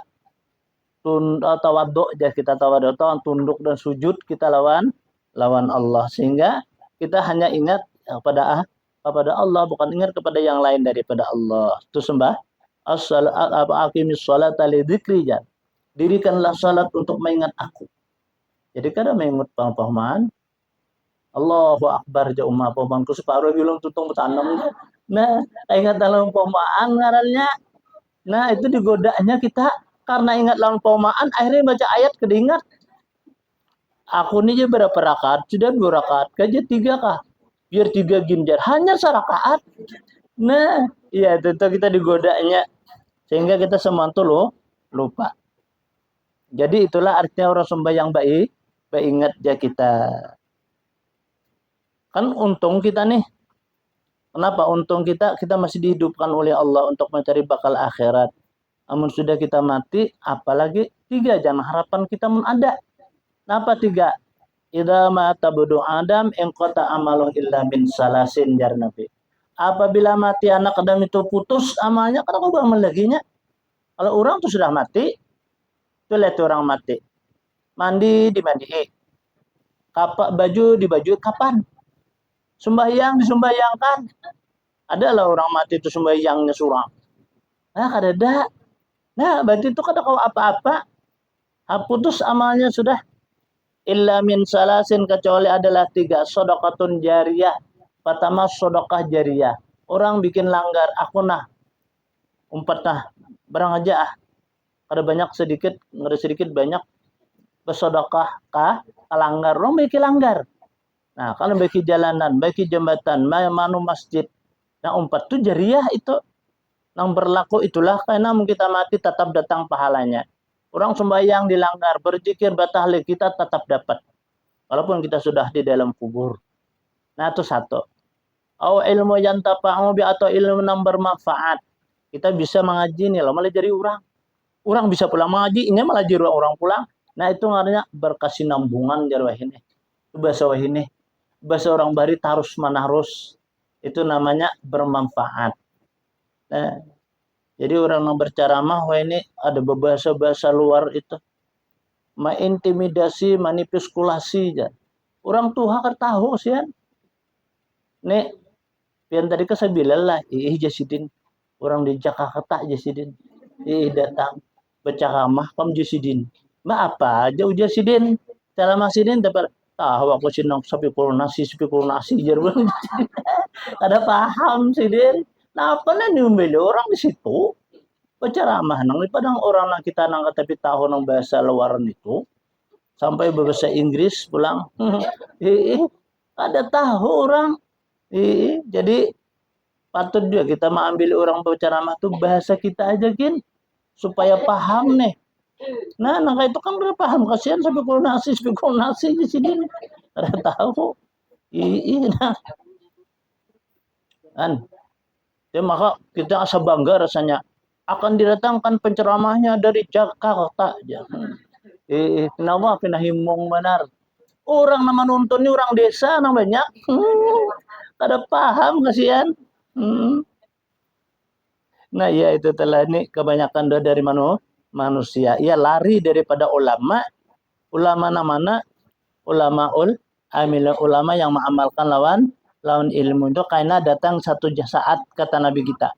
tawaduk ya, kita tawaduk tunduk dan sujud kita lawan Allah sehingga kita hanya ingat kepada Allah, bukan ingat kepada yang lain daripada Allah. Itu sembah aqimis sholata li dzikri, dirikanlah salat untuk mengingat aku. Jadi kada mengingat pahaman Allahu Akbar ja umma pahaman ku separuh bilung tutung tanam. Nah, ingat dalam pahaman ngarannya. Nah, itu digodanya kita karena ingat lawan paumaan akhirnya baca ayat kedingat. Aku ini aja berapa rakaat? Sudah 2 rakaat. Kaja 3 kah? Biar 3 ginjar. Hanya serakaat. Nah, iya itu kita digodanya. Sehingga kita semua tuh lupa. Jadi itulah artinya orang sembahyang baik. Baik ingat ya kita. Kan untung kita nih. Kenapa untung kita masih dihidupkan oleh Allah untuk mencari bakal akhirat. Namun sudah kita mati, apalagi 3 jangan harapan kita pun ada. Kenapa 3? Idza mata budu Adam engkota amaluh illa min salasin jar Nabi. Apabila mati anak Adam itu putus amalnya, karena kau bangun laginya. Kalau orang tuh sudah mati, tuh lihat orang mati. Mandi dimandiin. Baju dibaju kapan? Sembahyang disumbayangkan. Adalah orang mati itu sembahyangnya surang. Nah, kada. Nah, berarti itu kada kau apa-apa. Putus amalnya sudah. Illa min salasin kecuali adalah 3 sodokatun jariyah. Pertama sodokah jariyah. Orang bikin langgar, aku nah umpat nah barang aja Kada banyak sedikit, ngeri sedikit banyak bersodokah kah langgar. Orang bikin langgar. Nah, kalau bikin jalanan, bikin jembatan, manu masjid. Nah, umpat tuh jariyah itu. Yang berlaku itulah karena kita mati tetap datang pahalanya. Orang sembahyang dilanggar, berzikir, bertahlil, kita tetap dapat. Walaupun kita sudah di dalam kubur. Nah, itu 1. Au ilmu yang tafa'u bi atau ilmu yang bermanfaat. Kita bisa mengaji nih, malah jadi orang. Orang bisa pulang mengaji, ini malah jadi orang pulang. Nah, itu artinya berkesinambungan jarwah ini. Bahasa wahini. Bahasa orang bari tarus manarus. Itu namanya bermanfaat. Nah, jadi orang yang berceramah, wah ini ada bahasa-bahasa luar itu. Intimidasi, manipulasi. Orang tua kan tahu sih. Nih, yang tadi saya bilang lah, Jasidin. Orang di Jakarta Jasidin. Datang berceramah, kamu Jasidin. Ma apa jauh Jasidin? Ceramah sidin dapat tahu aku sinong sapi nasi. Ada paham sidin. Nah, apa nih membeli orang di situ? Berceramah nang padang orang nang kita nang tapi tahu nang bahasa luar itu sampai berbahasa Inggris pulang. Ada tahu orang. Jadi patut juga kita mengambil orang berceramah tuh bahasa kita aja gin supaya paham nih. Nah, itu kan udah paham kasihan spekulasi di sini. Ada tahu. Nah. Kan. Ya, maka kita asa bangga rasanya akan didatangkan penceramahnya dari Jakarta. Kenapa pinahimong benar? Orang nama nonton ini orang desa nang banyak. Kada paham kasihan. Nah, ya itu telah ini kebanyakan doa dari manusia. Ia lari daripada ulama. Ulama namanya ulamaul amil, ulama yang mengamalkan lawan ilmu itu karena datang satu saat kata Nabi kita.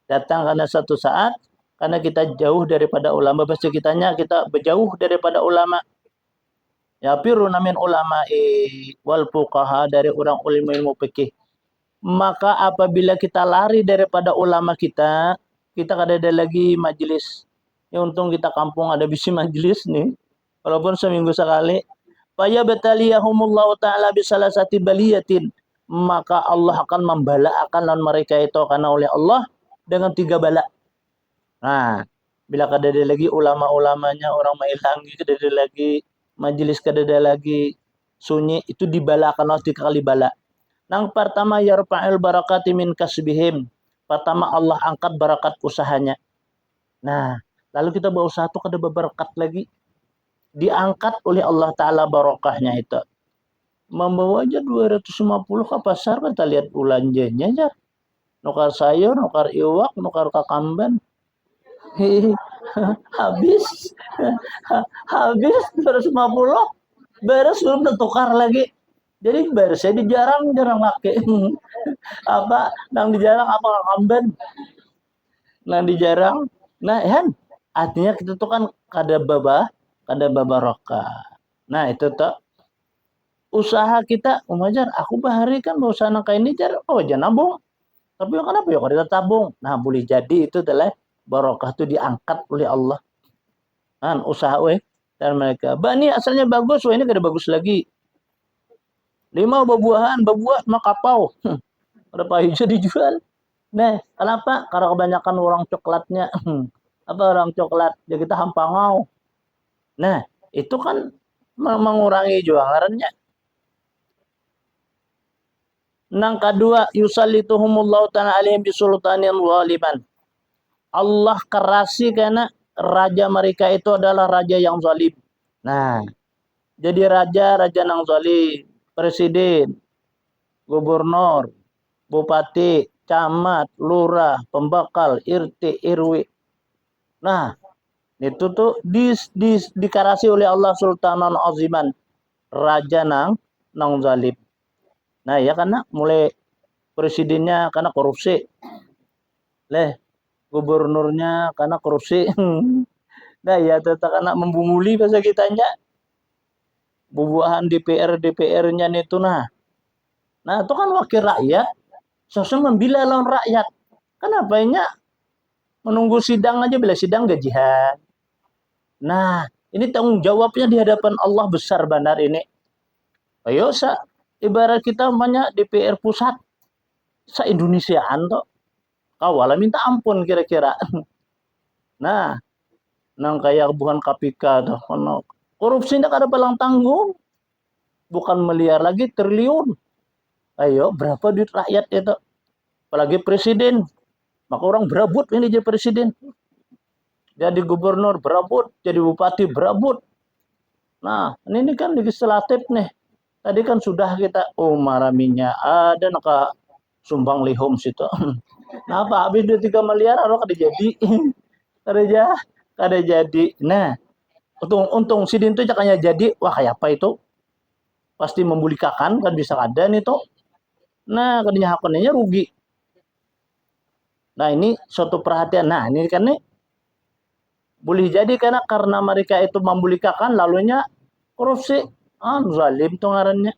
Datang karena satu saat karena kita jauh daripada ulama, bahasa kitanya kita berjauh daripada ulama. Ya piruna min ulama wal fuqaha, dari orang ilmu fikih. Maka apabila kita lari daripada ulama kita kada ada lagi majelis. Ya untung kita kampung ada bisi majelis nih. Walaupun seminggu sekali. Faya bataliyahumullahu ta'ala bisalasati baliyatin. Maka Allah akan membalaakan lawan mereka itu karena oleh Allah dengan 3 bala. Nah, bila kada ada lagi ulama-ulamanya, orang mailangi kada ada lagi, majelis kada ada lagi, sunyi, itu dibalakan Allah 3 kali bala. Yang pertama yarfa'il barakati min kasbihim. Pertama Allah angkat barakat usahanya. Nah, lalu kita berusaha tuh kada berberkat lagi. Diangkat oleh Allah Ta'ala barokahnya itu. Membawa aja 250 ke pasar, kita lihat ulanjanya aja. Nukar sayur, nukar iwak, nukar kakamban. Habis. Habis 250. Beres belum tertukar lagi. Jadi beresnya jarang pakai. Apa, nang dijarang apa kakamban. Nang dijarang. Nah, kan artinya kita tuh kan kada babarokah. Nah, itu tuh usaha kita umajar aku bahari kan berusaha nangka ini jar oh jangan nabung tapi kenapa ya kalau kita tabung nah boleh jadi itu adalah barokah itu diangkat oleh Allah kan usaha dan mereka bani asalnya bagus ini kada bagus lagi 5 berbuah mah kapau berapa hijau dijual nah kenapa karena kebanyakan orang coklatnya apa orang coklat ya kita hampangau nah itu kan mengurangi jualannya. Nang kedua, yusallituhumullahu ta'ala alaihim bisultanin waliban. Allah kerasi karena raja mereka itu adalah raja yang zalim. Nah, jadi raja nang zalim, presiden, gubernur, bupati, camat, lurah, pembakal, RT, RW. Nah, itu tuh dikarasi oleh Allah sultanan aziman, raja nang zalim. Nah, ya karena mulai presidennya karena korupsi. Leh, gubernurnya karena korupsi. Nah, ya tetap karena membunguli bahasa kitanya. Bubuhan DPR-DPR-nya itu nah. Nah, itu kan wakil rakyat. Seharusnya membela lawan rakyat. Kenapa nya menunggu sidang aja bila sidang gajian. Nah, ini tanggung jawabnya di hadapan Allah besar benar ini. Ayo, ibarat kita banyak DPR pusat. Se-Indonesiaan toh. Kawala minta ampun kira-kira. Nah, nang kayak bukan KPK tuh. Korupsi ndak ada palang tanggung. Bukan miliar lagi triliun. Ayo, berapa duit rakyat itu? Apalagi presiden. Maka orang berabut ini jadi presiden. Jadi gubernur berabut, jadi bupati berabut. Nah, ini kan legislatif nih. Tadi kan sudah kita, maraminya ada naka sumbang lihum situ. Nah, apa habis 23 miliar kalau kada jadi. kada jadi. Nah, untung sidin itu jakanya jadi, wah kayak apa itu? Pasti membulikakan kan bisa ada nih tuh. Nah, kadanya hakonnya rugi. Nah, ini suatu perhatian. Nah, ini kan nih boleh jadi karena mereka itu membulikakan lalunya korupsi. Zalim tuh ngarannya.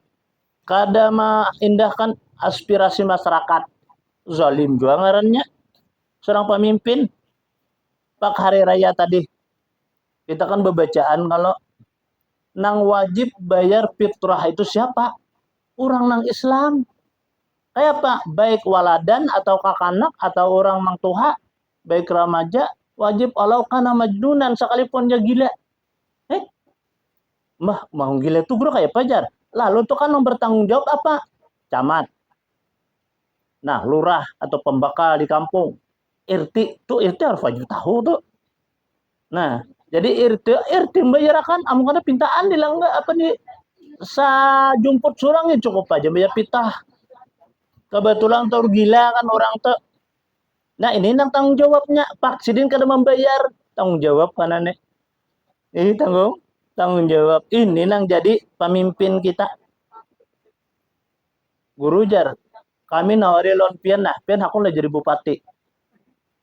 Kada mengindahkan aspirasi masyarakat. Zalim juga ngarannya. Seorang pemimpin Pak Hari Raya tadi kita kan bebacaan kalau nang wajib bayar fitrah itu siapa? Orang nang Islam. Kayak apa? Baik waladan atau kakanak atau orang mang tuha, baik remaja, wajib walau kana majnunan sekalipun dia gila. Mau gila itu bro kayak pajar. Lalu tuh kan yang bertanggung jawab apa? Camat. Nah, lurah atau pembakal di kampung. RT tuh RT harus wajib tahu tuh. Nah, jadi RT membayarkan amun kada pintaan dilangga apa nih sa jumput surang ya cukup aja bayar pitah. Kebetulan tuh gila kan orang tuh. Nah, ini nang tanggung jawabnya. Pak Sidin kada membayar. Tanggung jawab kan nih. Ini tanggung jawab. Ini nang jadi pemimpin kita. Guru jar. Kami nawari lon pian nah, pian aku lah jadi bupati.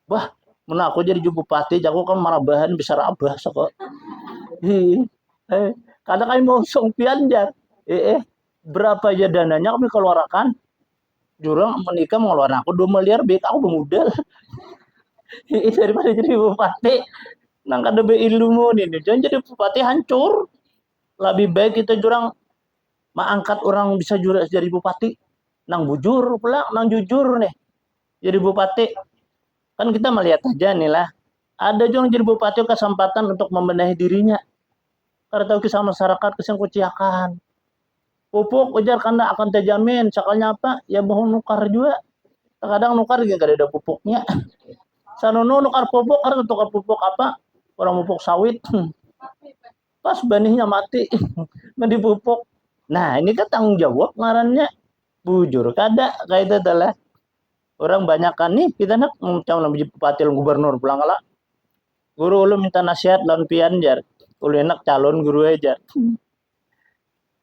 Wah, mana aku jadi bupati, jago kan marabahan bisa rabah kok. Karena kami mau song pian jar. Berapa aja dananya kami keluarkan. Jurang menikah mengeluarkan aku 2 miliar, baik aku bermodal. Daripada jadi bupati. Nang kada be ilmu nih, jangan jadi bupati hancur. Lebih baik kita jurang mengangkat orang bisa jadi bupati. Nang bujur pula, nang jujur nih. Jadi bupati. Kan kita melihat aja nih lah. Ada juga jadi bupati kesempatan untuk membenahi dirinya. Karena tahu kisah masyarakat kesan kuciakan. Pupuk ujar karena akan terjamin. Sakalnya apa? Ya bohong nukar juga. Kadang nukar gak ada pupuknya. Sanono nukar pupuk, karena tukar pupuk apa? Orang pupuk sawit. Pas benihnya mati, nggak dipupuk. Nah, ini kan tanggung jawab ngarannya. Bujur kada kayak itu adalah orang banyak kan nih kita nak calon lebih bupati gubernur pulang lah. Guru lu minta nasihat lawan pian jar. Ulu enak calon guru aja.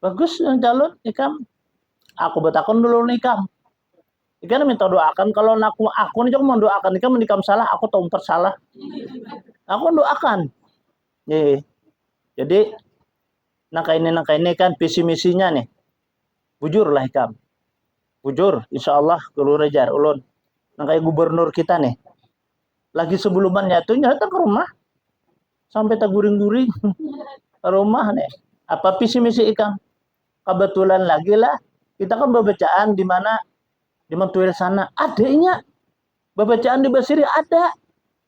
Bagus yang calon ikam. Aku betakon dulu nih ikam. Ikan minta doakan kalau aku nih cuma mau doakan ikam salah, aku tahu salah. Aku doakan. Nih. Jadi nangka ini kan visi misinya nih. Bujur lah ikam. Bujur, insya Allah guru rejar ulun. Nangka gubernur kita nih. Lagi sebelumnya tuh nyata ke rumah. Sampai tak guring-guring. Ke rumah nih. Apa visi misi ikam? Kebetulan lagi lah. Kita kan bacaan di mana di Mentuil sana adanya. Bacaan di Basiri ada.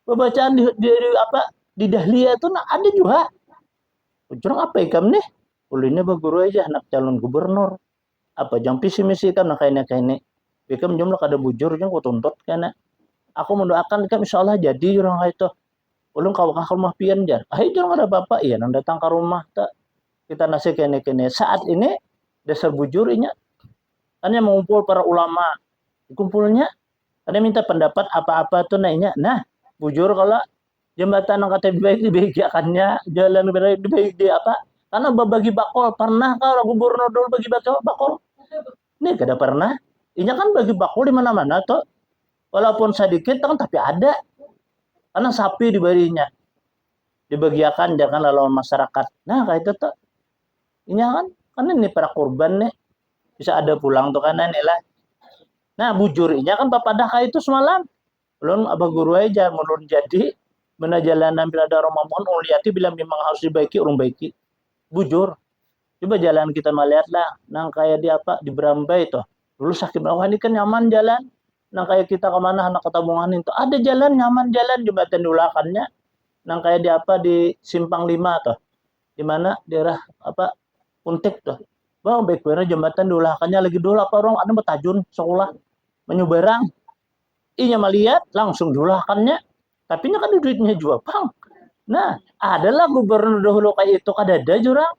Bacaan di apa di Dahlia itu ada juga. Ujung apa ikam nih? Ulunnya baguru aja anak calon gubernur. Apa jam visi misi kan kayaknya ikam jumlah kada bujur yang ku tuntut karena aku mendoakan ikam insyaallah jadi orang itu. Ulun kau ke rumah pian jar. Ayo jangan ada bapak iya nang datang ke rumah tak kita nasi kene saat ini dasar bujurnya hanya mengumpul para ulama kumpulnya ada minta pendapat apa-apa tuh naiknya nah bujur kalau jembatan yang kata baik dibagikannya jalan baik di apa karena berbagi bakul pernah kalau gubernur dulu bagi bakul ini kada pernah ini kan bagi bakul di mana-mana tuh walaupun sedikit kan tapi ada karena sapi dibarinya dibagiakan jangan lalu masyarakat nah kayak itu tuh ini kan ini para korban nih bisa ada pulang tuh karena inilah nah bujurinya kan bapak dah itu semalam belum abah guru aja menurun jadi mana jalanan bila ada Ramadan uliati bilang memang harus dibaiki urung baiki bujur coba jalan kita melihat lah nang kayak di apa di Berambai itu dulu sakit bawah ini kan nyaman jalan nang kayak kita kemana anak ketabungan itu ada jalan nyaman jalan jembatan dulakannya nang kayak di apa di Simpang 5 tuh di mana daerah apa Untik tuh bang baik bener jembatan dulakannya lagi dulu apa orang ada betajun sekolah menyeberang inya melihat langsung dulakannya tapi nya kan duitnya juga bang nah adalah gubernur dahulu kayak itu kada ada jurang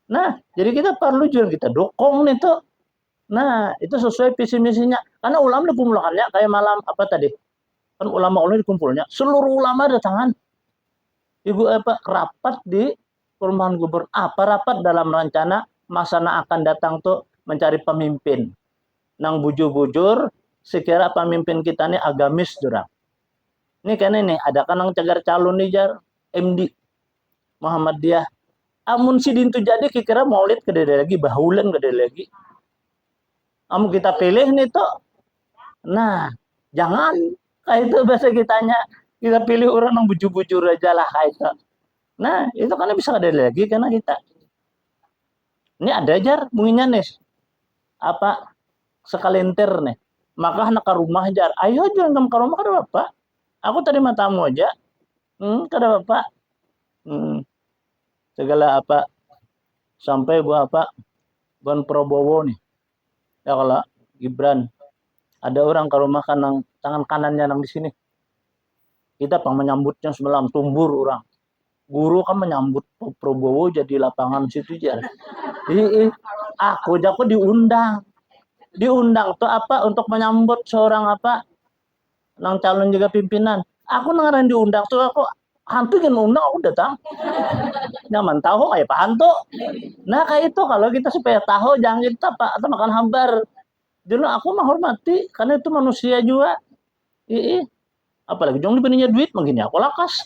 nah jadi kita perlu jurang kita dukung nih tuh nah itu sesuai visi misinya karena ulama dikumpulkannya kayak malam apa tadi kan ulama dikumpulnya seluruh ulama datangan ibu apa rapat di perumahan gubernur apa rapat dalam rencana masa akan datang tuh mencari pemimpin nang bujur-bujur sekira pemimpin kita ini agamis jurang ini kan ini ada kan nang cagar calon nih jar MD Muhammadiyah amun si dintu jadi kira maulid gede lagi bahulan gede lagi amun kita pilih nih tuh nah jangan kayak itu bahasa kitanya kita pilih orang yang bujur-bujur aja lah kayak itu nah itu karena bisa ada lagi karena kita ini ada jar bunyinya nih apa sekalintir nih maka anak ke rumah jar ayo jangan ke rumah kada bapak aku tadi matamu aja kada bapak segala apa sampai gua apa Ban Prabowo nih ya kalau Gibran ada orang ke rumah kan tangan kanannya nang di sini kita pang menyambutnya semalam tumbur orang guru kan menyambut Prabowo jadi lapangan situ jar aku diundang tuh apa untuk menyambut seorang apa nang calon juga pimpinan aku nangaran diundang tuh aku hantu yang undang aku datang nyaman tahu kayak pak hantu nah kayak itu kalau kita supaya tahu jangan kita pak atau makan hambar dulu aku menghormati karena itu manusia juga apalagi jangan dibandingnya duit mungkin aku lakas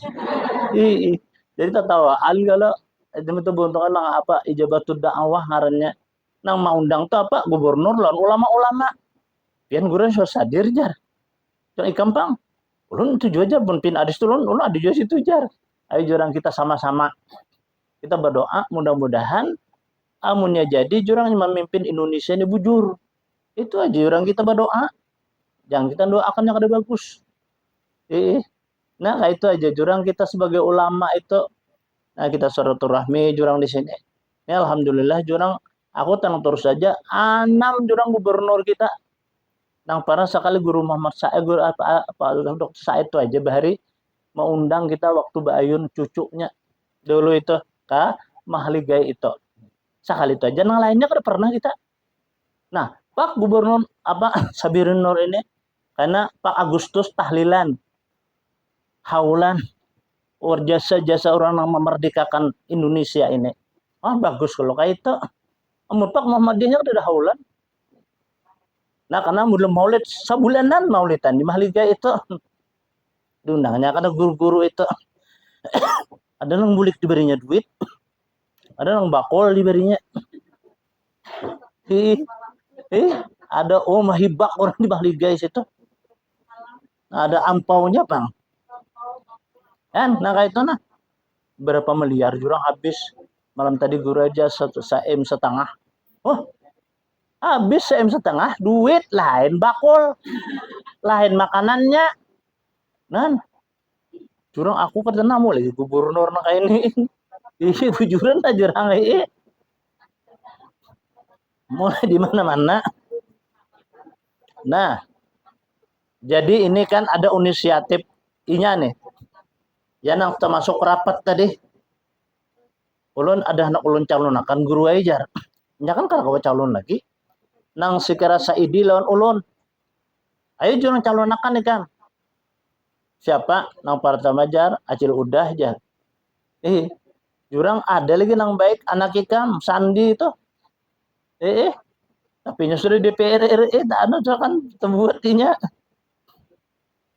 jadi tak tahu kalau itu beuntungan nang apa ijabatul dakwah ngarannya nang mau undang tuh apa gubernur lawan ulama-ulama pian guru sadir jar yang gampang ulun itu aja pun pin adis tuh ulun ada juga situ jar ayo jurang kita sama-sama kita berdoa mudah-mudahan amunnya jadi jurang yang memimpin Indonesia ini bujur itu aja jurang kita berdoa jangan kita doakan yang ada bagus nah kayak itu aja jurang kita sebagai ulama itu nah kita silaturahmi jurang di sini ini alhamdulillah jurang aku tenang terus saja 6 jurang gubernur kita Nang para sekali guru Muhammad Said, guru apa Dokter Said itu aja bahari mau undang kita waktu Bayun cucunya dulu itu ka Mahligai itu. Sekali itu aja, nang lainnya kan pernah kita. Nah, Pak Gubernur apa Sabirin Nur ini karena Pak Agustus tahlilan, haulan, jasa-jasa orang yang memerdekakan Indonesia ini. Ah, bagus kalau kayak itu. Amun Pak Muhammadiyahnya udah haulan. Nah, karena belum maulid, sebulanan maulidan di Mahligai itu. Diundangnya karena guru-guru itu. Ada yang bulik diberinya duit, ada yang bakul diberinya. Ada mahibak orang di Mahligai situ. Ada ampaunya, Bang. Kan, nah kayak itu nah. Berapa miliar jurang habis malam tadi guru aja 1,5 M. Oh, habis 1,5 M, duit lain bakul, lain makanannya. Nan, jurang aku ketemu mau lagi gubernur nak kayak ini. Iya, bujuran tak jurang ini. Mulai di mana-mana. Nah, jadi ini kan ada inisiatif inya nih. Ya nang termasuk rapat tadi. Ulun ada anak ulun calon akan guru ajar. Ya kan kalau calon lagi. Nang sekira Saidi lawan ulun. Ayo jurang calon akan nih kan. Siapa? Nang Parta Majar, Acil udah aja. Jurang ada lagi nang baik anak ikam Sandi itu. Tapi sudah DPR RI tak ada kan tembuatinya.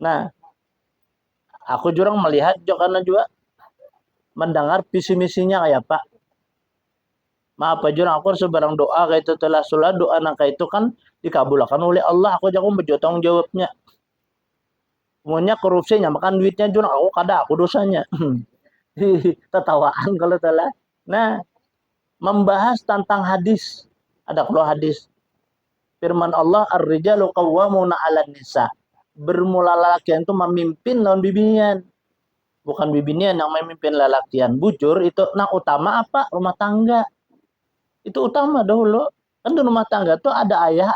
Nah, aku jurang melihat karena juga mendengar visi misinya kayak Pak. Maaf jurang aku sebarang doa kayak itu telah sulah doa nang kayak itu kan dikabulkan oleh Allah. Aku jangan berjotong jawabnya. Semuanya korupsinya makan duitnya jurang aku kada aku dosanya. Tertawaan kalau telah. Nah, membahas tentang hadis. Ada kalau hadis. Firman Allah ar-rijalu qawwamuna 'alan nisa. Bermula lalakian itu memimpin lawan bibinian. Bukan bibinian yang memimpin lalakian. Bujur itu nah utama apa? Rumah tangga. Itu utama dahulu. Kan di rumah tangga tuh ada ayah,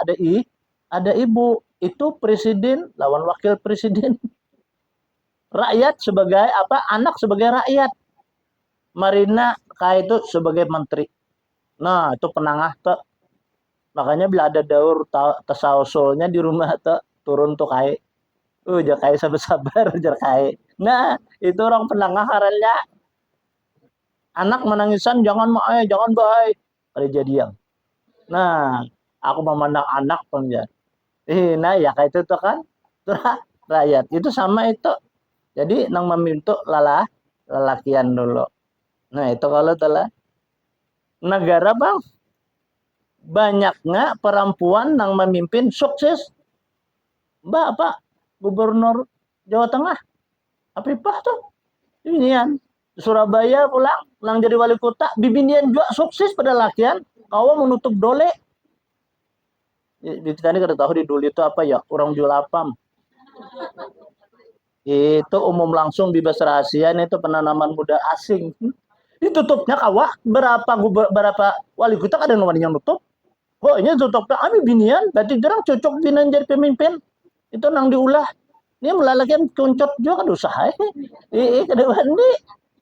ada ibu. Itu presiden lawan wakil presiden. Rakyat sebagai apa? Anak sebagai rakyat. Marina kayak itu sebagai menteri. Nah, itu penangah tuh. Makanya bila ada daur tasausulnya di rumah tuh turun tuh kayak jar kayak sabar-sabar jar kayak. Nah, itu orang penangah karena anak menangisan jangan jangan baik. Ada jadi yang. Nah, aku memandang anak penjar. Nah ya kayak itu tuh kan. Rakyat itu sama itu. Jadi nang meminta lalakian dulu. Nah, itu kalau telah negara Bang banyaknya perempuan yang memimpin sukses. Mbak apa? Gubernur Jawa Tengah. Apipah tuh. Bibinian. Surabaya pulang jadi wali kota. Bibinian juga sukses pada lakian. Kau menutup dole. Kita ini kada tahu di dulu itu apa ya? Orang jual apam. Itu umum langsung bebas rahasia itu penanaman muda asing. Ditutupnya kawak berapa wali kota kada yang nutup. Oh ini tutupnya kami binian, berarti jarang cocok binian jadi pemimpin. Itu nang diulah. Ini melalakan kuncot juga kan usaha. Kada wani.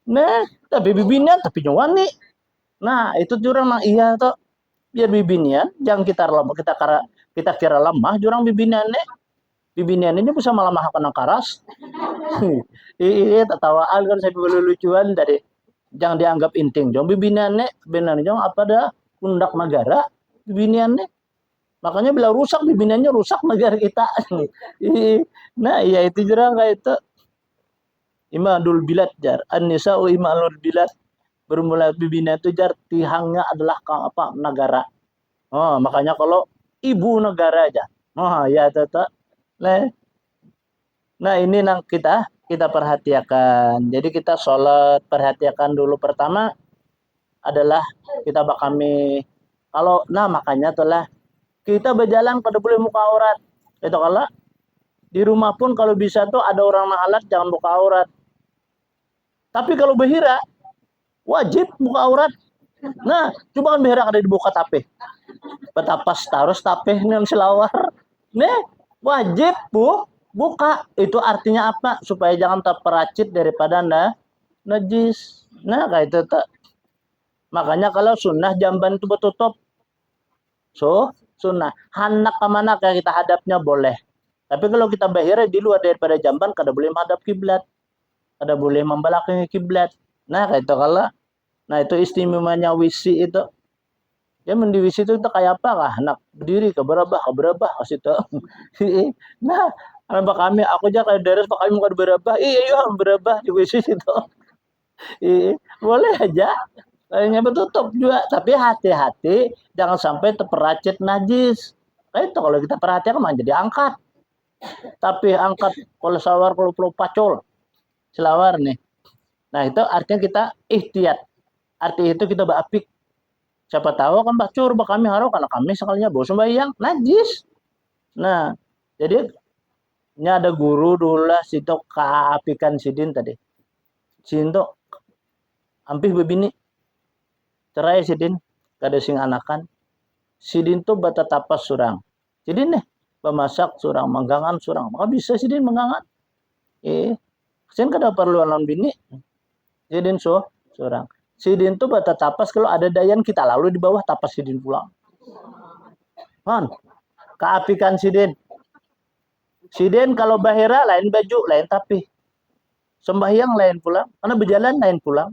Nah, tapi bibinian tapi nyawani. Nah, itu jurang nang iya tuh. Biar bibinian, jangan kita kira lemah, jurang bibinian nih. Bibinian ini bisa malah mahakan karas. Tertawaan kan saya lucuan dari jangan dianggap inting. Jong bibinian nih, benar jong apa dah pundak negara bibiniannya. Makanya bila rusak bibiniannya rusak negara kita. Nah, ya itu jurang kayak itu. Imadul bilad jar. An-nisa'u imadul bilad. Bermula bibinian itu jar tihangnya adalah apa negara. Oh, makanya kalau ibu negara aja. Oh, ya tetap. Nah, ini nang kita perhatikan. Jadi kita sholat perhatikan dulu pertama adalah kita bakami kalau makanya telah kita berjalan pada boleh muka aurat. Itu kalau di rumah pun kalau bisa tuh ada orang mahalat jangan buka aurat. Tapi kalau behira wajib buka aurat. Nah, coba kan behira ada dibuka tape. Betapa taruh tape yang selawar. Nih, Wajib buka. Itu artinya apa? Supaya jangan terperacit daripada najis. Nah, kayak itu tuh. Makanya kalau sunnah jamban itu bertutup. So, sunnah. Hanak ke mana kayak kita hadapnya boleh. Tapi kalau kita bahira di luar daripada jamban, kada boleh menghadap kiblat. Kada boleh membelakangi kiblat. Nah, kayak itu kalau. Nah, itu istimewanya wisi itu. Ya mendi wisi itu kayak apa kah? Anak berdiri ke berabah ke situ. Nah, anak kami aku aja kayak deres pak kami bukan berabah. Iya, berabah di wisi itu. Iya, boleh aja. Lainnya bertutup juga, tapi hati-hati jangan sampai terperacit najis. Itu kalau kita perhatikan mah jadi angkat. Tapi angkat kalau sawar kalau perlu pacul selawar nih. Nah itu artinya kita ihtiyat. Arti itu kita berapik. Siapa tahu kan bacur kami haru karena kami sekalinya bau sembahyang najis. Nah jadi ini ada guru dulu lah situ kaapikan sidin tadi. Sinto ampih bebini cerai sidin kada sing anakan. Sidin tuh bata tapas surang. Jadi nih pemasak surang, manggangan surang. Maka bisa sidin manggangan. Sen kada perlu alam bini. Sidin surang. Sidin tuh bata tapas kalau ada dayan kita lalu di bawah tapas sidin pulang. Kan? Keapikan sidin. Sidin kalau bahira lain baju, lain tapi. Sembahyang lain pulang. Karena berjalan lain pulang.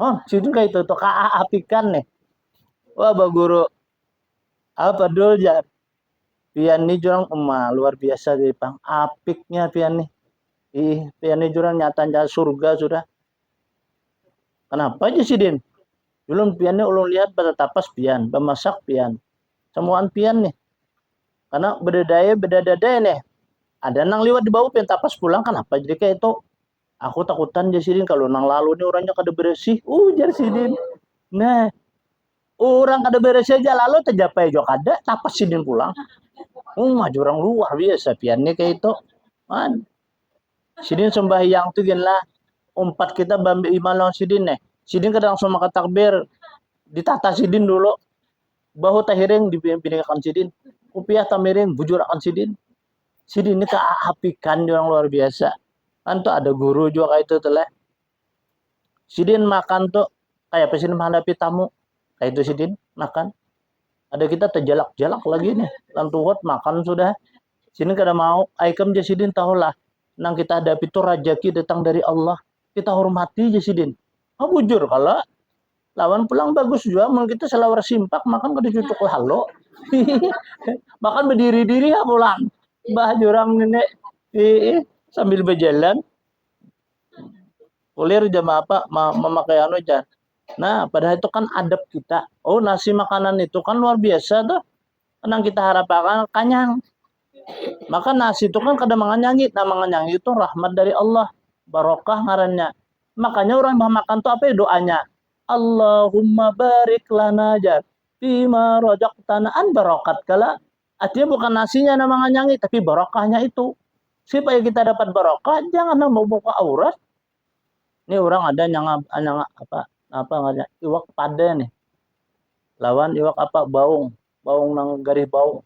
Oh, sidin kayak itu tuh keapikan nih. Wah, baguru apa dulu jar pian ini jurang luar biasa di pang apiknya pian nih pian ini jurang nyata surga sudah kenapa aja sih din belum pian ini ulun lihat pada tapas pian bemasak pian semuaan pian nih karena beda-daya nih ada nang liwat di bawah pian tapas pulang kenapa jadi kayak itu aku takutan aja sih din kalau nang lalu nih orangnya kada bersih jar sih din nah orang kada beres aja lalu terjapai juga kada tapas sidin pulang maju orang luar biasa piannya kayak itu man sidin sembahyang tuh lah umpat kita bambi imalong sidin nih sidin kadang langsung makan takbir ditata sidin dulu bahu tahiring dibinikakan sidin upiah tamiring bujur akan sidin sidin ini keapikan orang luar biasa kan tuh ada guru juga kayak itu tuh lah sidin makan tuh kayak pesin menghadapi tamu kayak itu sidin makan ada kita terjalak-jalak lagi nih lantuhot makan sudah sini kada mau aikam jasidin tahulah nang kita hadapi itu rajaki datang dari Allah kita hormati jasidin bujur kalau lawan pulang bagus juga mau kita selawar simpak makan kada cucuk halo makan berdiri-diri ya pulang bah jurang nenek sambil berjalan kulir jam apa memakai anu jan. Nah, padahal itu kan adab kita. Oh, nasi makanan itu kan luar biasa tuh. Yang kita harapkan kanyang. Maka nasi itu kan kadang menganyangi. Nah, menganyangi itu rahmat dari Allah. Barokah ngarannya. Makanya orang makan tuh apa ya doanya? Allahumma barik lana jar. Bima rojak tanaan barokat. Kala artinya bukan nasinya yang menganyangi, tapi barokahnya itu. Supaya kita dapat barokah, jangan mau buka aurat. Ini orang ada yang apa nggak iwak pada nih lawan iwak apa baung nang garis baung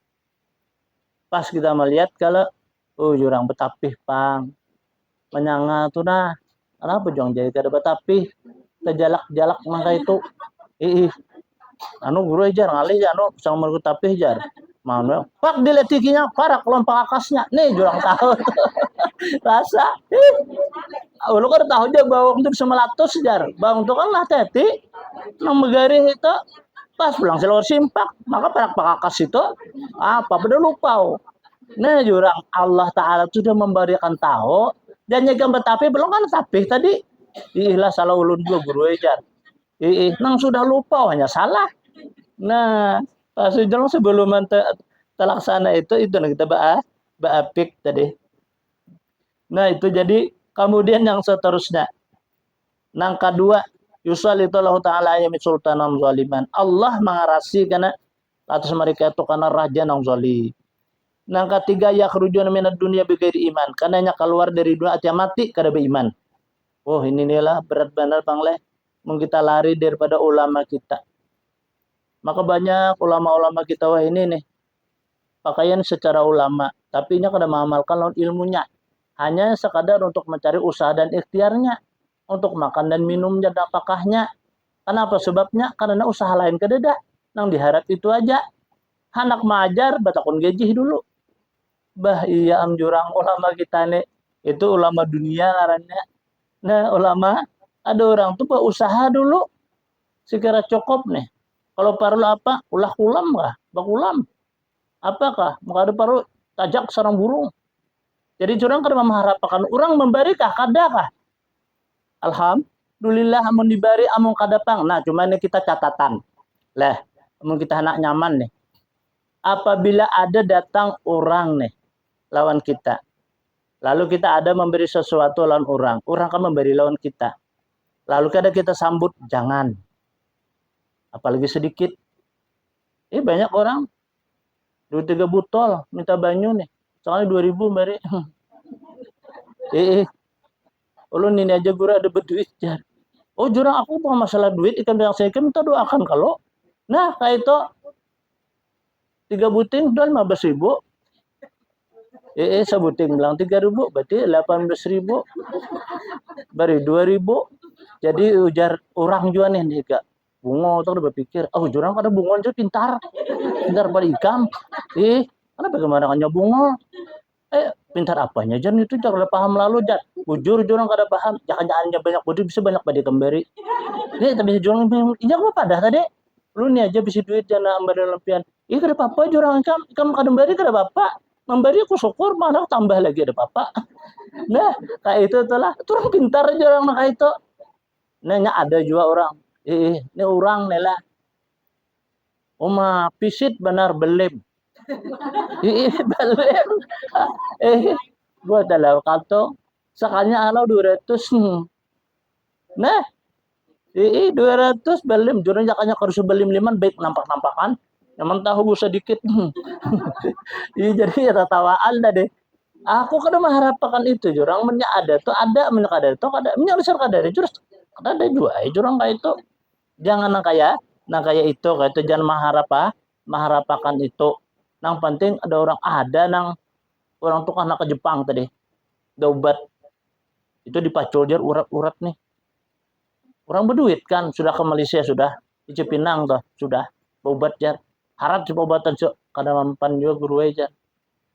pas kita melihat kalau jurang betapih pang menyanga tuh nah kenapa jong jadi kada betapih terjalak-jalak mangka itu anu guru ajar ngali anu sang mergo tapih jar mana pak diletikinya parak lompat akasnya nih jurang tahu rasa lu kan tahu aja bawang itu bisa melatus jar bawang itu kan lah teti nang megari itu pas pulang selawar simpak maka parak pakakas itu apa pada lupa nah jurang Allah Ta'ala sudah memberikan tahu dan nyegam betapi belum kan tapi tadi ilah salah ulun juga guru ejar nang sudah lupa hanya salah nah pas jalan sebelum terlaksana itu nah kita baapik tadi nah itu jadi kemudian yang seterusnya nang kedua yusallatu Allah Ta'ala ya sultanan zaliman Allah mengarasi karena atas mereka itu karena raja nang zalim. Nang ketiga yakhrujuna minad dunya bighairi iman karena nya keluar dari dunia aja mati kada beriman. Oh ini inilah berat benar Bang Leh kita lari daripada ulama kita. Maka banyak ulama-ulama kita wah ini nih pakaian secara ulama tapi nya kada mengamalkan lawan ilmunya. Hanya sekadar untuk mencari usaha dan ikhtiarnya, untuk makan dan minumnya dan apakahnya. Kenapa sebabnya? Karena usaha lain kededa. Nang diharap itu aja. Anak majar batakon gaji dulu. Bah iya am jurang ulama kita nih. Itu ulama dunia ngarannya. Nah ulama ada orang tuh berusaha dulu. Sekira cukup nih. Kalau perlu apa? Ulah kulam kah? Bakulam. Apakah? Maka ada perlu tajak sarang burung. Jadi curang kada mengharapkan orang membarikah kadakah? Alhamdulillah amun dibari amun kadapang. Nah, cuma ini kita catatan. Lah, amun kita anak nyaman nih. Apabila ada datang orang nih lawan kita. Lalu kita ada memberi sesuatu lawan orang. Orang kan memberi lawan kita. Lalu kada kita sambut, jangan. Apalagi sedikit. Banyak orang 2-3 botol minta banyu nih. Soalnya 2.000 bari. Ulun ini aja gura ada berduit jar. Oh jurang aku bukan masalah duit ikan yang saya minta doakan kalau. Nah kayak itu 3 buting udah 15.000. Sebuting bilang 3.000 berarti 18.000. Bari 2.000. Jadi ujar orang juga nih kak. Bungo tuh udah berpikir, oh jurang kada bungo aja pintar pada ikam. Kenapa kemana kan bungo? Pintar apanya jan itu jangan paham lalu jan. Bujur jurang kada paham, jangan banyak budi bisa banyak pada kembali. Nih tapi jurang ini apa pada tadi? Lu nih aja bisa duit jangan ambil lempian. Kada apa-apa jurang ikam kada memberi kada apa-apa. Memberi aku syukur malah tambah lagi ada apa-apa. Nah, kayak itu telah. Turun pintar jurang kayak itu. Nanya ada juga orang. Ini orang nih lah. Oma pisit benar belem. Belem. Gua dalam kanto sekalinya alau 200. Nah, 200 belem jurang jakanya harus belim liman baik nampak-nampakan. Yang tahu gue sedikit. Jadi ya tawaan dah deh. Aku kada mengharapkan itu jurang mennya ada tuh ada mennya ada tuh ada mennya besar kada ada jurang kada ada juga jurang kayak itu. Jangan nang kayak itu kayak itu jangan mengharapkan itu. Nang penting ada orang tuh anak ke Jepang tadi. Obat itu dipacul jar urat-urat nih. Orang berduit kan sudah ke Malaysia sudah di Cipinang tuh sudah obat jar. Harap coba obatan kada mampan juga guru aja.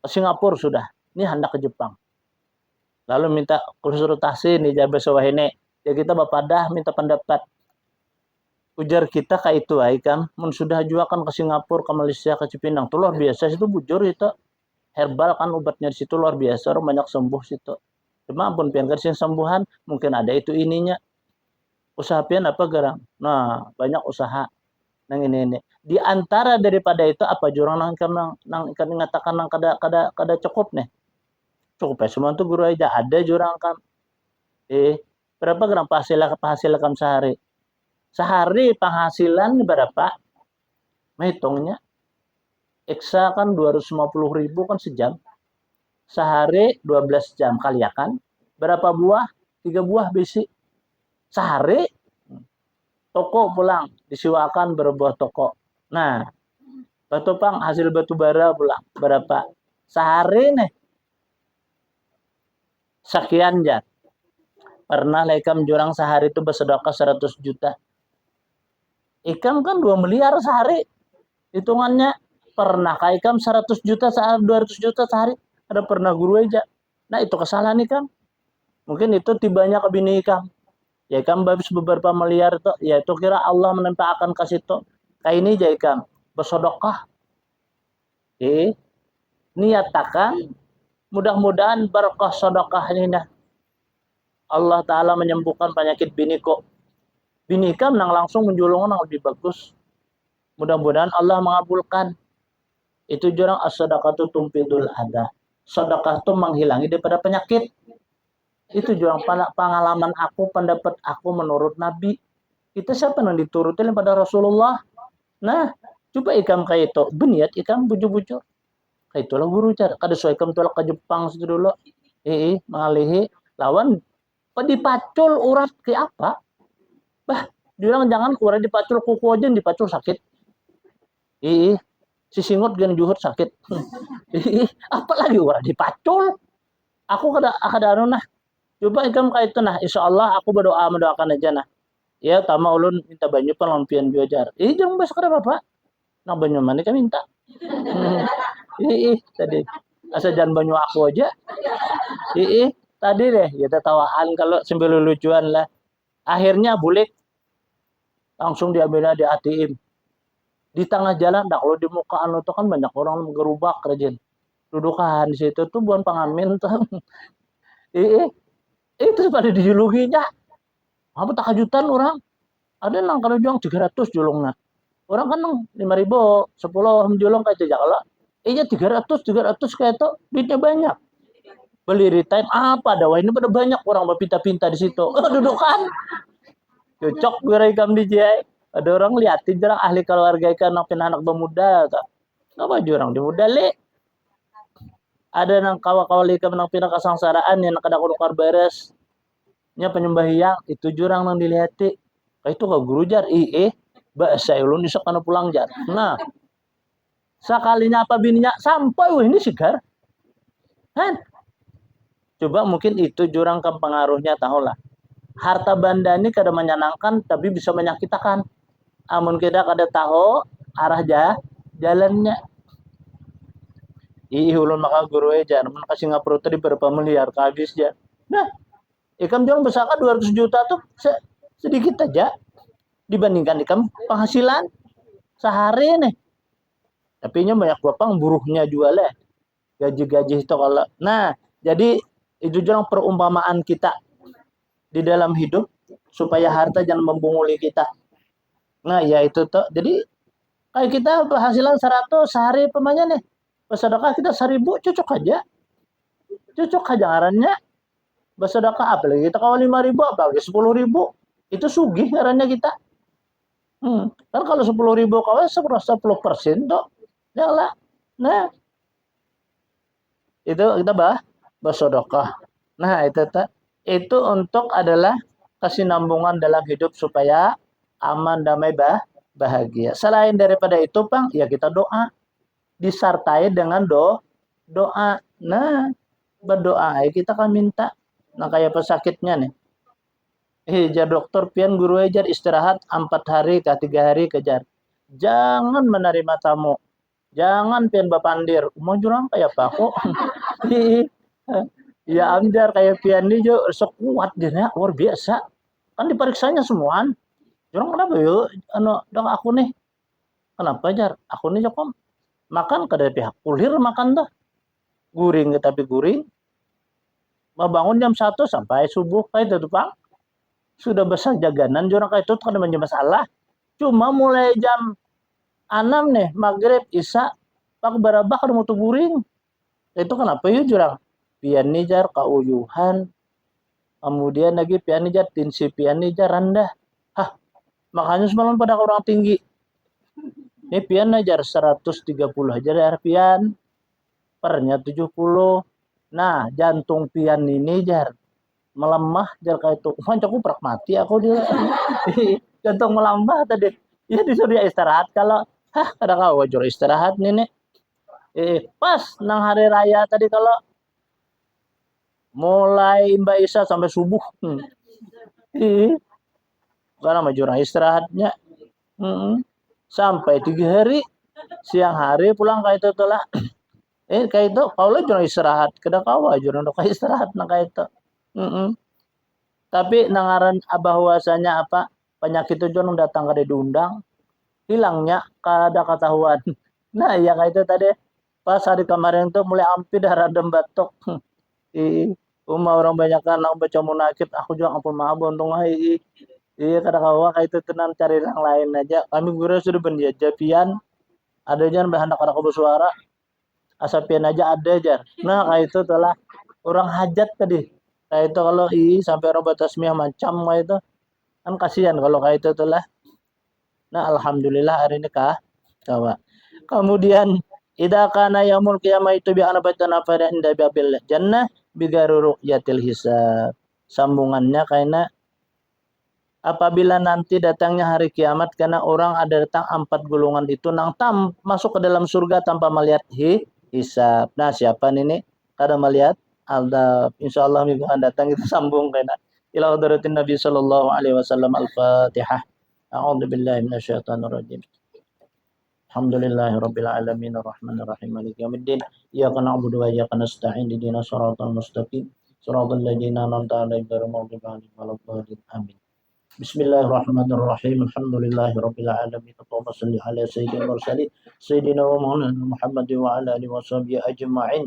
Ke Singapura sudah. Ini hendak ke Jepang. Lalu minta konsultasi nih jabat sawah ini. Ya kita bapadah minta pendapat. Ujar kita kayak itu kan. Mun sudah juga kan ke Singapura, ke Malaysia, ke Cipinang. Itu luar biasa itu bujur itu. Herbal kan obatnya di situ luar biasa. Orang banyak sembuh situ. Cuma pun pian kasih sembuhan. Mungkin ada itu ininya. Usaha pian apa garang? Nah banyak usaha. Nang ini. Di antara daripada itu apa jurang nang ikan mengatakan nang kada cukup nih. Cukup ya semua tuh guru aja ada jurang kan. Berapa gram penghasilan sehari? Sehari penghasilan berapa? Mahitungnya. Eksa kan 250.000 kan sejam. Sehari 12 jam kali ya kan. Berapa buah? 3 buah besi. Sehari toko pulang disiwakan berbuah toko. Nah, batu pang hasil batu bara pulang berapa? Sehari nih sekian jar. Pernah lekam jurang sehari itu bersedekah 100 juta. Ikam kan 2 miliar sehari. Hitungannya pernah ikam 100 juta sehari, 200 juta sehari. Ada pernah guru aja. Nah, itu kesalahan ikam. Mungkin itu tibanya ke bini ikam. Ya kan habis beberapa miliar itu ya itu kira Allah menempatkan ke situ kayak ini aja kan bersodokah niatakan mudah-mudahan berkah sodokah ini nah Allah Ta'ala menyembuhkan penyakit biniku bini kan langsung menjulungan yang lebih bagus mudah-mudahan Allah mengabulkan itu jurang as-sadaqatu tumpidul ada sedekah itu menghilangi daripada penyakit. Itu juga pengalaman aku, pendapat aku menurut Nabi. Kita siapa yang diturutin pada Rasulullah? Nah, coba ikam kayak itu. Beniat ikam bujur-bujur. Kayak itulah guru cara. Kada suai ikam tolak ke Jepang situ dulu. Mengalihi. Lawan, dipacul urat ke apa? Bah, dibilang jangan urat dipacul kuku aja dipacul sakit. Si singut gan juhur sakit. Apalagi orang dipacul. Aku kada anu nah. Coba ikam kayak itu nah. Insyaallah aku berdoa mendoakan aja nah. Ya tama ulun minta banyu pan lampian biojar. Jangan besok kada apa-apa. Nah banyu mana kan minta. Tadi asa jangan banyu aku aja. Tadi deh kita tawaan kalau sambil lucuan lah. Akhirnya bulik langsung diambil di ATM. Di tengah jalan, dah kalau di muka anu tuh kan banyak orang gerubak rajin. Dudukan di situ tuh bukan pengamen tuh. Itu pada dijulukinya. Apa tak kejutan orang? Ada nang kalau juang 300 julungnya. Orang kan nang 5.000, 10 julung kayak itu kalau. 300 kayak itu duitnya banyak. Beli retain apa dah ini pada banyak orang berpinta-pinta di situ. Dudukan. Cocok gue rekam di jai. Ada orang liatin jarang ahli keluarga ikan anak pemuda tak. Apa jurang di muda le. Ada nang kawa-kawa ikan nang pindah kesangsaraan yang kada kudukar beres. Nya penyembahyang itu jurang nang dilihati. Itu ka guru jar bahasa ulun isak kana pulang jar. Nah. Sekalinya apa bininya sampai ini sigar. Kan? Coba mungkin itu jurang ke pengaruhnya tahulah. Harta benda ini kada menyenangkan tapi bisa menyakitkan. Amun kita kada tahu arah jalannya. Ulun maka guru aja, mun ka Singapura tadi berapa miliar habis aja. Nah, ikam jangan besarkan 200 juta tuh sedikit aja dibandingkan ikam penghasilan sehari nih. Tapi nya banyak bapang buruhnya jual lah. Gaji-gaji itu kalau. Nah, jadi itu jangan perumpamaan kita di dalam hidup supaya harta jangan membunguli kita. Nah, ya itu tuh. Jadi kayak kita penghasilan 100 sehari pemanya nih. Bersedekah kita 1.000 cocok aja. Cocok aja ngarannya. Bersedekah apalagi kita kalau 5.000 apalagi 10.000. Itu sugih ngarannya kita. Kan kalau 10.000 kawan 10% tuh. Ya lah. Nah. Itu kita bersedekah. Nah, itu untuk adalah kesinambungan dalam hidup supaya aman, damai, bahagia. Selain daripada itu, Bang, ya kita doa. Disertai dengan doa. Nah, berdoa kita kan minta. Nah, kayak pesakitnya nih. Jar dokter pian guru ajar istirahat 4 hari ke 3 hari kejar. Jangan menerima tamu. Jangan pian bapandir. Mau jurang kayak apa kok? Ya amjar kayak pian nih jo sekuat dia luar biasa. Kan diperiksanya semuaan. Jurang kenapa yuk? Dong aku nih. Kenapa jar? Aku nih jokom makan kada pihak kulir makan tuh. Guring tapi guring. Mau bangun jam 1 sampai subuh kayak itu Pak. Sudah besar jaganan jurang kayak itu kada menjadi masalah. Cuma mulai jam 6 nih maghrib isya pak barabah kada mau guring. Itu kenapa yuk jurang? Pian nijar kauyuhan. Kemudian lagi pian nijar tinsi pian nijar rendah. Makanya semalam pada orang tinggi. Ini pian najar 130 aja dari pian. Pernya 70. Nah, jantung pian ini jar melemah jar kayak itu. Aku pragmati aku dia. Jantung melambat tadi. Ya disuruh dia istirahat kalau kada kau wajar istirahat nih. Pas nang hari raya tadi kalau mulai Mbak Isa sampai subuh. Karena majur istirahatnya. Sampai 3 hari siang hari pulang kayak itu lah. Kayak itu kalau jangan istirahat kada kawa jangan kayak istirahat nang kayak itu. Tapi nangaran bahwasanya apa penyakit itu jangan datang kada diundang hilangnya kada ketahuan. Nah ya kayak itu tadi pas hari kemarin tuh mulai ampi darah dem batuk. Orang banyak kan baca munakib aku juga ampun maaf untung iya kada kawa kayak itu tenan cari yang lain aja. Kami guru sudah berniaja pian ada jangan berhendak kada bersuara asapian aja ada aja. Nah kayak itu telah orang hajat tadi. Kayak itu kalau sampai orang batasmiah macam kayak itu kan kasihan kalau kayak itu telah. Nah alhamdulillah hari ini kawa. Kemudian idza kana yaumul qiyamah itu bi anabatan afada inda babil jannah bigaru ru'yatil hisab. Sambungannya karena apabila nanti datangnya hari kiamat, karena orang ada datang 4 golongan itu nang masuk ke dalam surga tanpa melihat hisab. Nah, siapa ini? Kada melihat adab. Insyaallah minggu akan datang kita sambung kena ila hadratin Nabi sallallahu alaihi wasallam. Al-Fatihah. A'udzu billahi minasyaitonir rajim. Alhamdulillahi rabbil alamin arrahmanir rahim maliki yaumiddin. Iyyaka na'budu wa iyyaka nasta'in ihdinas siratal mustaqim. Siratal ladzina an'amta 'alaihim ghairil maghdubi alaihim waladdallin. Amin. Bismillahirrahmanirrahim. Alhamdulillahirabbil alamin. Allahumma shalli ala sayyidil mursalin sayyidina wa maulana Muhammad wa ala alihi washabbihi ajma'in.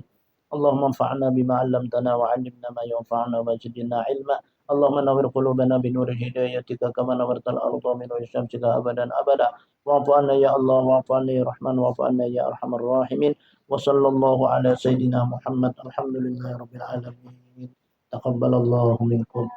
Allahumma anfa'na bima 'allamtana wa 'allimna ma yanfa'una wa zidna 'ilma. Allahumma nawwir qulubana bi nuri hidayatika kama nawwartal arda min nuri syamsika abadan abada. Wa'fu 'anna ya Allah, wa'fu 'anna ya Rahman, wa'fu anna ya Arhamar Rahimin. Wa sallallahu ala sayyidina Muhammad. Alhamdulillahirabbil alamin. Taqabbalallahu minkum.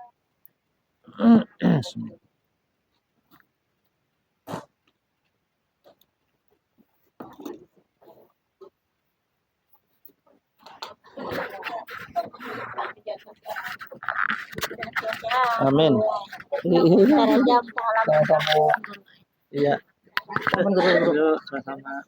Amin. Sama-sama. Iya. Sama-sama.